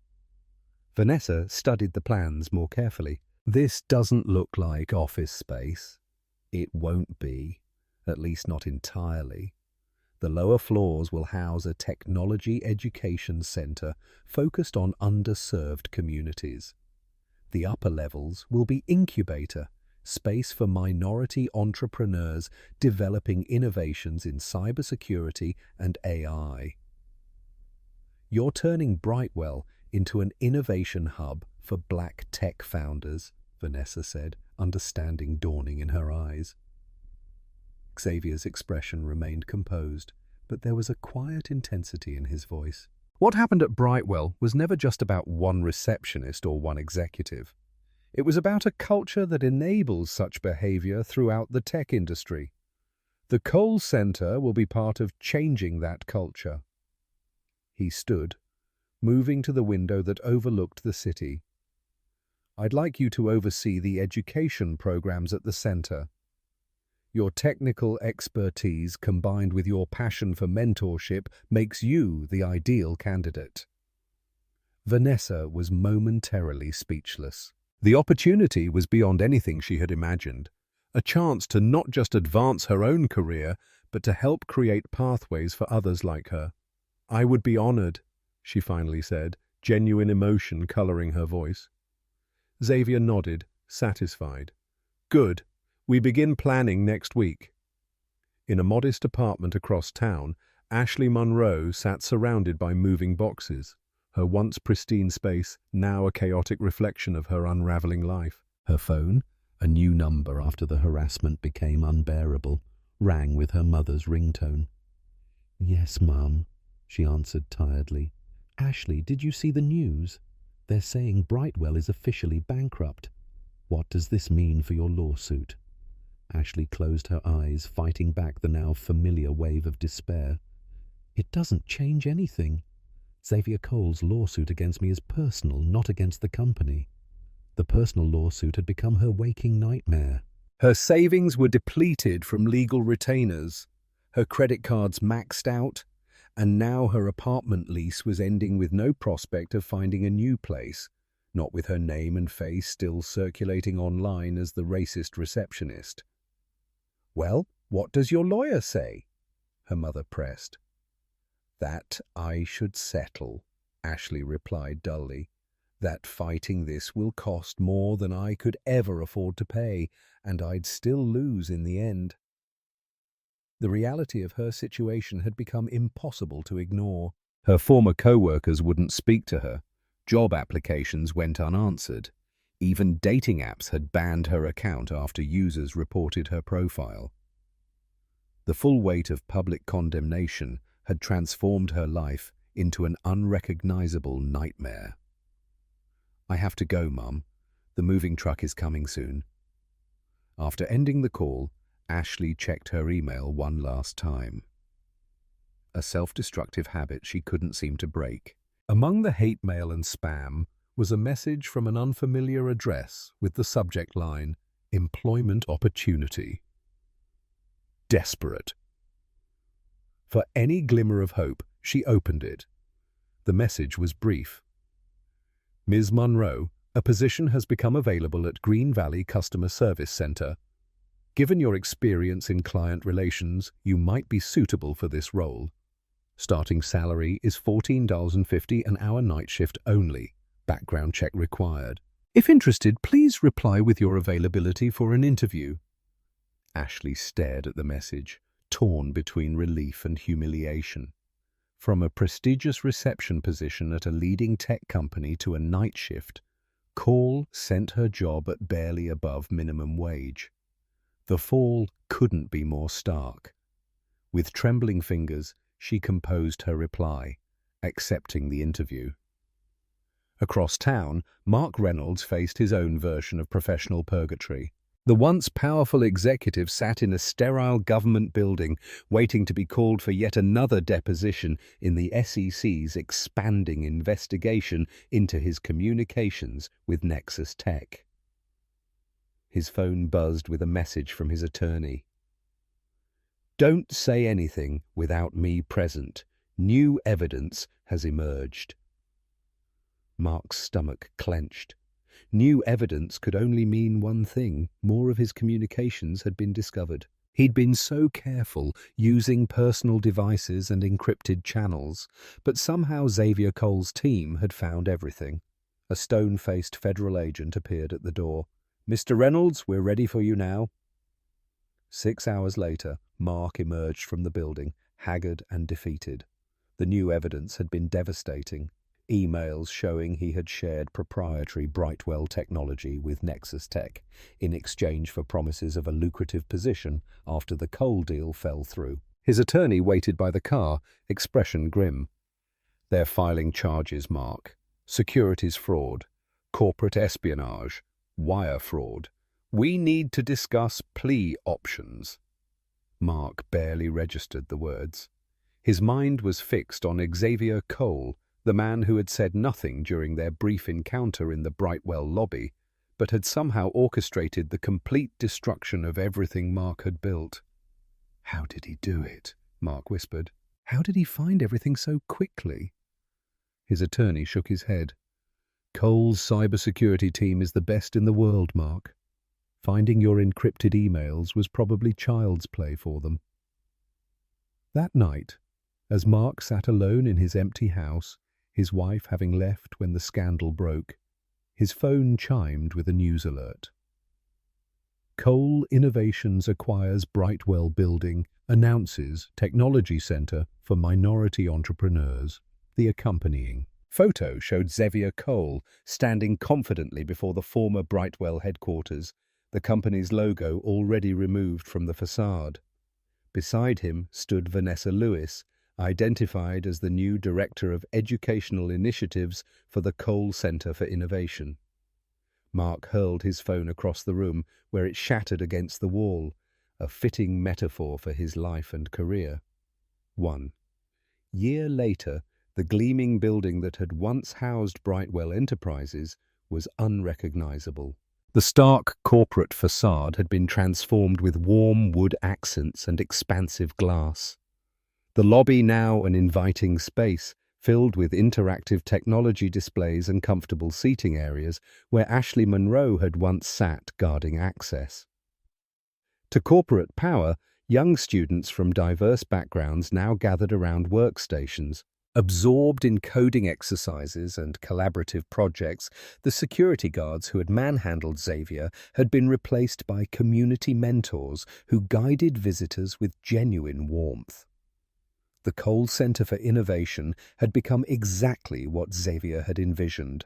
A: Vanessa studied the plans more carefully. "This doesn't look like office space." "It won't be, at least not entirely. The lower floors will house a technology education center focused on underserved communities. The upper levels will be incubator, space for minority entrepreneurs developing innovations in cybersecurity and AI. You're turning Brightwell into an innovation hub for Black tech founders," Vanessa said, understanding dawning in her eyes. Xavier's expression remained composed, but there was a quiet intensity in his voice. What happened at Brightwell was never just about one receptionist or one executive. It was about a culture that enables such behavior throughout the tech industry. The Cole Center will be part of changing that culture. He stood, moving to the window that overlooked the city. "I'd like you to oversee the education programs at the center. Your technical expertise combined with your passion for mentorship makes you the ideal candidate." Vanessa was momentarily speechless. The opportunity was beyond anything she had imagined. A chance to not just advance her own career, but to help create pathways for others like her. "I would be honored," she finally said, genuine emotion coloring her voice. Xavier nodded, satisfied. "Good. We begin planning next week." In a modest apartment across town, Ashley Monroe sat surrounded by moving boxes, her once pristine space now a chaotic reflection of her unraveling life. Her phone, a new number after the harassment became unbearable, rang with her mother's ringtone. "Yes, Mum," she answered tiredly. "Ashley, did you see the news? They're saying Brightwell is officially bankrupt. What does this mean for your lawsuit?" Ashley closed her eyes, fighting back the now familiar wave of despair. "It doesn't change anything. Xavier Cole's lawsuit against me is personal, not against the company." The personal lawsuit had become her waking nightmare. Her savings were depleted from legal retainers, her credit cards maxed out, and now her apartment lease was ending with no prospect of finding a new place. not with her name and face still circulating online as the racist receptionist. "Well, what does your lawyer say?" her mother pressed. "That I should settle," Ashley replied dully. "That fighting this will cost more than I could ever afford to pay, and I'd still lose in the end." The reality of her situation had become impossible to ignore. Her former co-workers wouldn't speak to her. Job applications went unanswered. Even dating apps had banned her account after users reported her profile. The full weight of public condemnation had transformed her life into an unrecognizable nightmare. "I have to go, Mum. The moving truck is coming soon." After ending the call, Ashley checked her email one last time. A self-destructive habit she couldn't seem to break. Among the hate mail and spam was a message from an unfamiliar address with the subject line, "Employment Opportunity." Desperate. For any glimmer of hope, she opened it. The message was brief. "Ms. Monroe, a position has become available at Green Valley Customer Service Center. Given your experience in client relations, you might be suitable for this role. Starting salary is $14.50 an hour, night shift only. Background check required. If interested, please reply with your availability for an interview." Ashley stared at the message, torn between relief and humiliation. From a prestigious reception position at a leading tech company to a night shift, call sent her job at barely above minimum wage. The fall couldn't be more stark. With trembling fingers, she composed her reply, accepting the interview. Across town, Mark Reynolds faced his own version of professional purgatory. The once powerful executive sat in a sterile government building, waiting to be called for yet another deposition in the SEC's expanding investigation into his communications with Nexus Tech. His phone buzzed with a message from his attorney. "Don't say anything without me present. New evidence has emerged." Mark's stomach clenched. New evidence could only mean one thing: more of his communications had been discovered. He'd been so careful, using personal devices and encrypted channels, but somehow Xavier Cole's team had found everything. A stone-faced federal agent appeared at the door. "Mr. Reynolds, we're ready for you now." 6 hours later, Mark emerged from the building, haggard and defeated. The new evidence had been devastating. Emails showing he had shared proprietary Brightwell technology with Nexus Tech in exchange for promises of a lucrative position after the Cole deal fell through. His attorney waited by the car, expression grim. "They're filing charges, Mark. Securities fraud, corporate espionage, wire fraud. We need to discuss plea options." Mark barely registered the words. His mind was fixed on Xavier Cole, the man who had said nothing during their brief encounter in the Brightwell lobby, but had somehow orchestrated the complete destruction of everything Mark had built. "How did he do it?" Mark whispered. "How did he find everything so quickly?" His attorney shook his head. "Cole's cybersecurity team is the best in the world, Mark. Finding your encrypted emails was probably child's play for them." That night, as Mark sat alone in his empty house, his wife having left when the scandal broke, his phone chimed with a news alert. "Cole Innovations acquires Brightwell Building, announces Technology Center for Minority Entrepreneurs." The accompanying photo showed Xavier Cole standing confidently before the former Brightwell headquarters, the company's logo already removed from the facade. Beside him stood Vanessa Lewis, identified as the new Director of Educational Initiatives for the Cole Center for Innovation. Mark hurled his phone across the room, where it shattered against the wall, a fitting metaphor for his life and career. 1 year later, the gleaming building that had once housed Brightwell Enterprises was unrecognizable. The stark corporate facade had been transformed with warm wood accents and expansive glass. The lobby, now an inviting space, filled with interactive technology displays and comfortable seating areas where Ashley Monroe had once sat guarding access. To corporate power, young students from diverse backgrounds now gathered around workstations. Absorbed in coding exercises and collaborative projects, the security guards who had manhandled Xavier had been replaced by community mentors who guided visitors with genuine warmth. The Cole Center for Innovation had become exactly what Xavier had envisioned,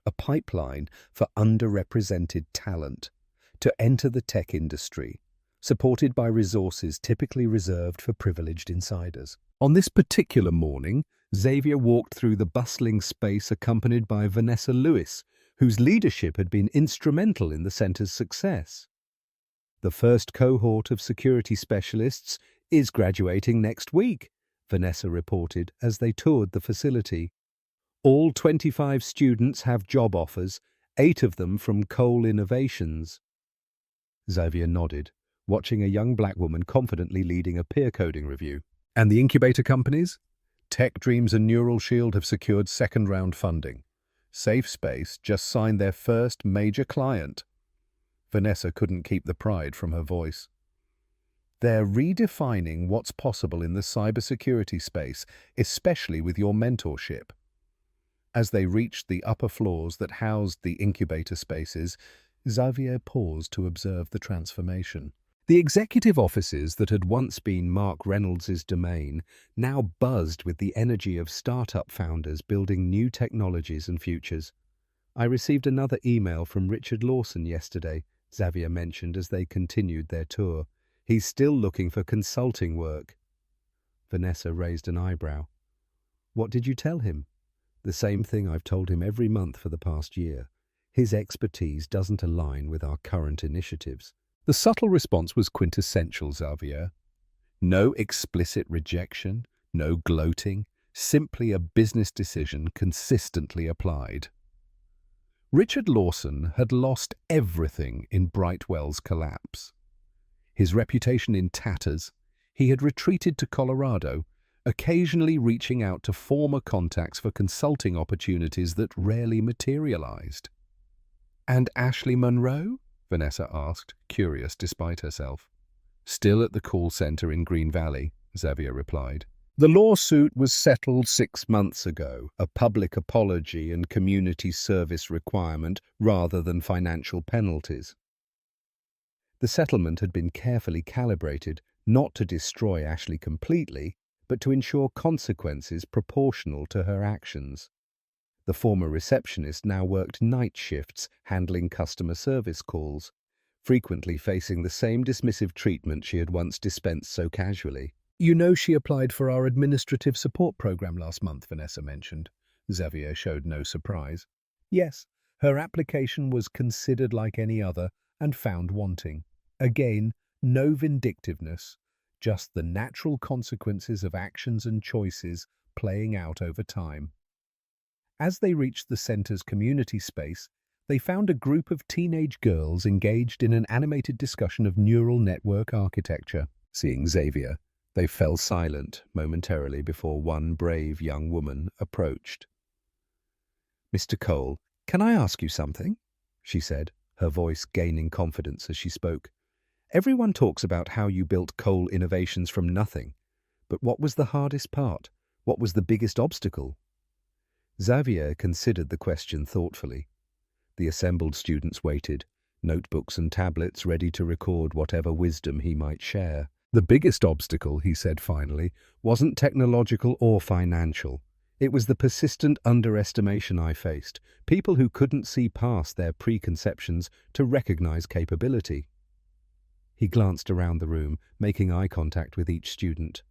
A: a pipeline for underrepresented talent to enter the tech industry, supported by resources typically reserved for privileged insiders. On this particular morning, Xavier walked through the bustling space accompanied by Vanessa Lewis, whose leadership had been instrumental in the center's success. The first cohort of security specialists is graduating next week, Vanessa reported as they toured the facility. All 25 students have job offers, 8 of them from Cole Innovations. Xavier nodded, watching a young black woman confidently leading a peer coding review. And the incubator companies? Tech Dreams and Neural Shield have secured second-round funding. Safe Space just signed their first major client. Vanessa couldn't keep the pride from her voice. They're redefining what's possible in the cybersecurity space, especially with your mentorship. As they reached the upper floors that housed the incubator spaces, Xavier paused to observe the transformation. The executive offices that had once been Mark Reynolds's domain now buzzed with the energy of startup founders building new technologies and futures. I received another email from Richard Lawson yesterday, Xavier mentioned as they continued their tour. He's still looking for consulting work. Vanessa raised an eyebrow. What did you tell him? The same thing I've told him every month for the past year. His expertise doesn't align with our current initiatives. The subtle response was quintessential, Xavier. No explicit rejection, no gloating, simply a business decision consistently applied. Richard Lawson had lost everything in Brightwell's collapse. His reputation in tatters, he had retreated to Colorado, occasionally reaching out to former contacts for consulting opportunities that rarely materialized. And Ashley Monroe? Vanessa asked, curious despite herself. Still at the call center in Green Valley, Xavier replied. The lawsuit was settled 6 months ago, a public apology and community service requirement rather than financial penalties. The settlement had been carefully calibrated not to destroy Ashley completely, but to ensure consequences proportional to her actions. The former receptionist now worked night shifts handling customer service calls, frequently facing the same dismissive treatment she had once dispensed so casually. You know she applied for our administrative support program last month, Vanessa mentioned. Xavier showed no surprise. Yes, her application was considered like any other and found wanting. Again, no vindictiveness, just the natural consequences of actions and choices playing out over time. As they reached the center's community space, they found a group of teenage girls engaged in an animated discussion of neural network architecture. Seeing Xavier, they fell silent momentarily before one brave young woman approached. Mr. Cole, can I ask you something? She said, her voice gaining confidence as she spoke. Everyone talks about how you built Cole Innovations from nothing, but what was the hardest part? What was the biggest obstacle? Xavier considered the question thoughtfully. The assembled students waited, notebooks and tablets ready to record whatever wisdom he might share. The biggest obstacle, he said finally, wasn't technological or financial. It was the persistent underestimation I faced, people who couldn't see past their preconceptions to recognize capability. He glanced around the room, making eye contact with each student.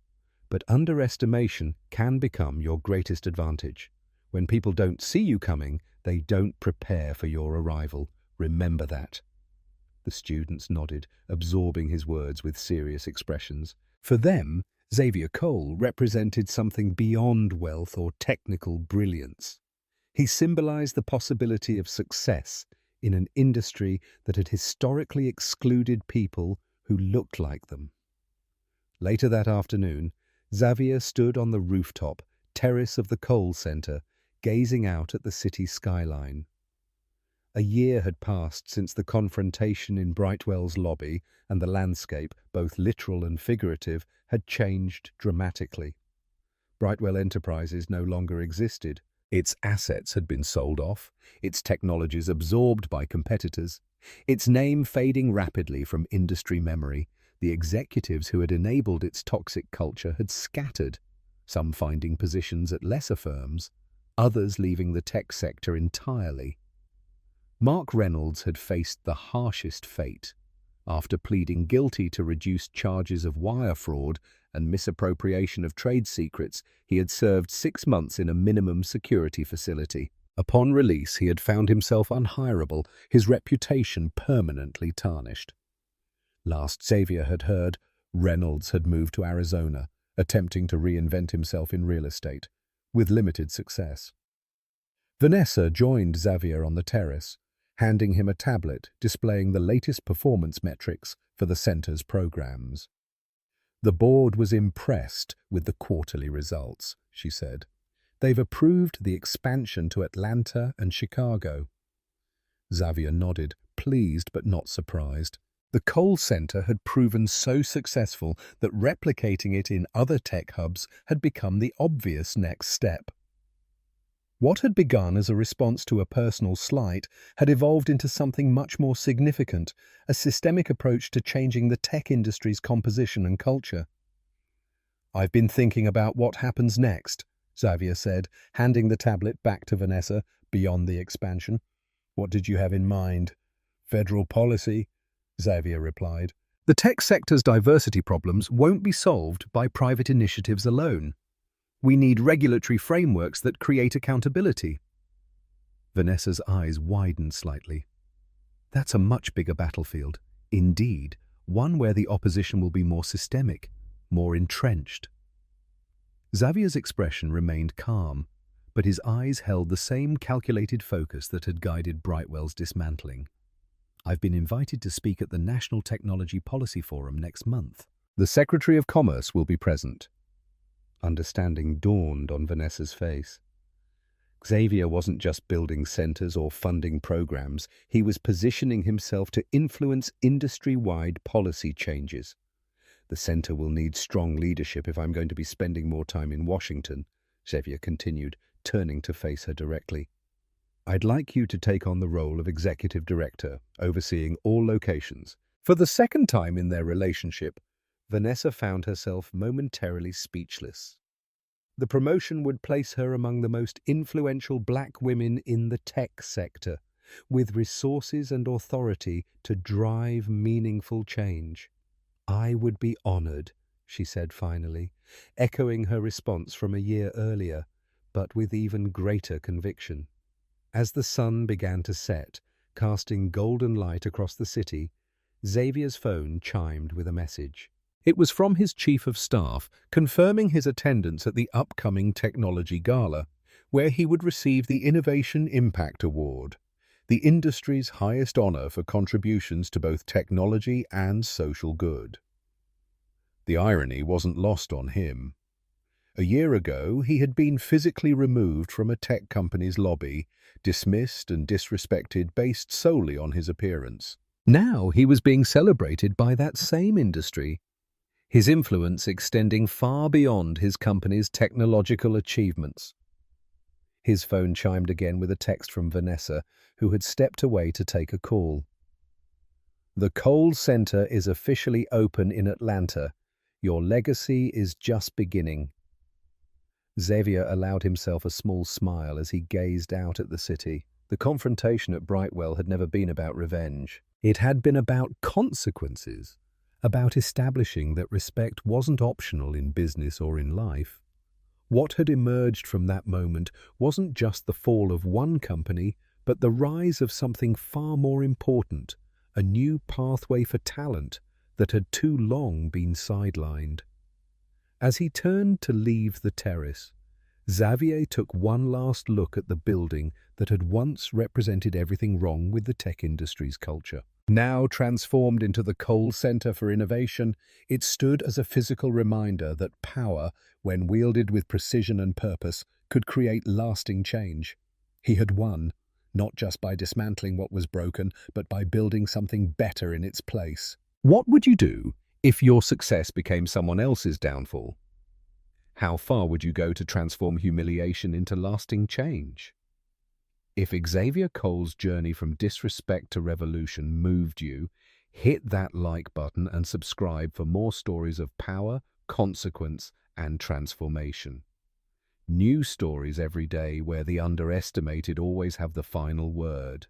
A: But underestimation can become your greatest advantage. When people don't see you coming, they don't prepare for your arrival. Remember that. The students nodded, absorbing his words with serious expressions. For them, Xavier Cole represented something beyond wealth or technical brilliance. He symbolized the possibility of success in an industry that had historically excluded people who looked like them. Later that afternoon, Xavier stood on the rooftop, terrace of the coal centre, gazing out at the city skyline. A year had passed since the confrontation in Brightwell's lobby, and the landscape, both literal and figurative, had changed dramatically. Brightwell Enterprises no longer existed. Its assets had been sold off, its technologies absorbed by competitors, its name fading rapidly from industry memory. The executives who had enabled its toxic culture had scattered, some finding positions at lesser firms, others leaving the tech sector entirely. Mark Reynolds had faced the harshest fate. After pleading guilty to reduced charges of wire fraud and misappropriation of trade secrets, he had served 6 months in a minimum security facility. Upon release, he had found himself unhireable, his reputation permanently tarnished. Last Xavier had heard, Reynolds had moved to Arizona, attempting to reinvent himself in real estate, with limited success. Vanessa joined Xavier on the terrace, handing him a tablet displaying the latest performance metrics for the center's programs. The board was impressed with the quarterly results, she said. They've approved the expansion to Atlanta and Chicago. Xavier nodded, pleased but not surprised. The coal center had proven so successful that replicating it in other tech hubs had become the obvious next step. What had begun as a response to a personal slight had evolved into something much more significant, a systemic approach to changing the tech industry's composition and culture. "I've been thinking about what happens next," Xavier said, handing the tablet back to Vanessa, beyond the expansion. "What did you have in mind?" "Federal policy," Xavier replied. "The tech sector's diversity problems won't be solved by private initiatives alone. We need regulatory frameworks that create accountability." Vanessa's eyes widened slightly. "That's a much bigger battlefield. Indeed, one where the opposition will be more systemic, more entrenched." Xavier's expression remained calm, but his eyes held the same calculated focus that had guided Brightwell's dismantling. "I've been invited to speak at the National Technology Policy Forum next month. The Secretary of Commerce will be present." Understanding dawned on Vanessa's face. Xavier wasn't just building centers or funding programs, he was positioning himself to influence industry-wide policy changes. "The center will need strong leadership if I'm going to be spending more time in Washington," Xavier continued, turning to face her directly. "I'd like you to take on the role of executive director, overseeing all locations." For the second time in their relationship, Vanessa found herself momentarily speechless. The promotion would place her among the most influential black women in the tech sector, with resources and authority to drive meaningful change. "I would be honored," she said finally, echoing her response from a year earlier, but with even greater conviction. As the sun began to set, casting golden light across the city, Xavier's phone chimed with a message. It was from his chief of staff, confirming his attendance at the upcoming technology gala, where he would receive the Innovation Impact Award, the industry's highest honor for contributions to both technology and social good. The irony wasn't lost on him. A year ago, he had been physically removed from a tech company's lobby, dismissed and disrespected based solely on his appearance. Now he was being celebrated by that same industry, his influence extending far beyond his company's technological achievements. His phone chimed again with a text from Vanessa, who had stepped away to take a call. "The Coal Center is officially open in Atlanta. Your legacy is just beginning." Xavier allowed himself a small smile as he gazed out at the city. The confrontation at Brightwell had never been about revenge. It had been about consequences, about establishing that respect wasn't optional in business or in life. What had emerged from that moment wasn't just the fall of one company, but the rise of something far more important, a new pathway for talent that had too long been sidelined. As he turned to leave the terrace, Xavier took one last look at the building that had once represented everything wrong with the tech industry's culture. Now transformed into the Cole Center for Innovation, it stood as a physical reminder that power, when wielded with precision and purpose, could create lasting change. He had won, not just by dismantling what was broken, but by building something better in its place. What would you do if your success became someone else's downfall? How far would you go to transform humiliation into lasting change? If Xavier Cole's journey from disrespect to revolution moved you, hit that like button and subscribe for more stories of power, consequence, and transformation. New stories every day where the underestimated always have the final word.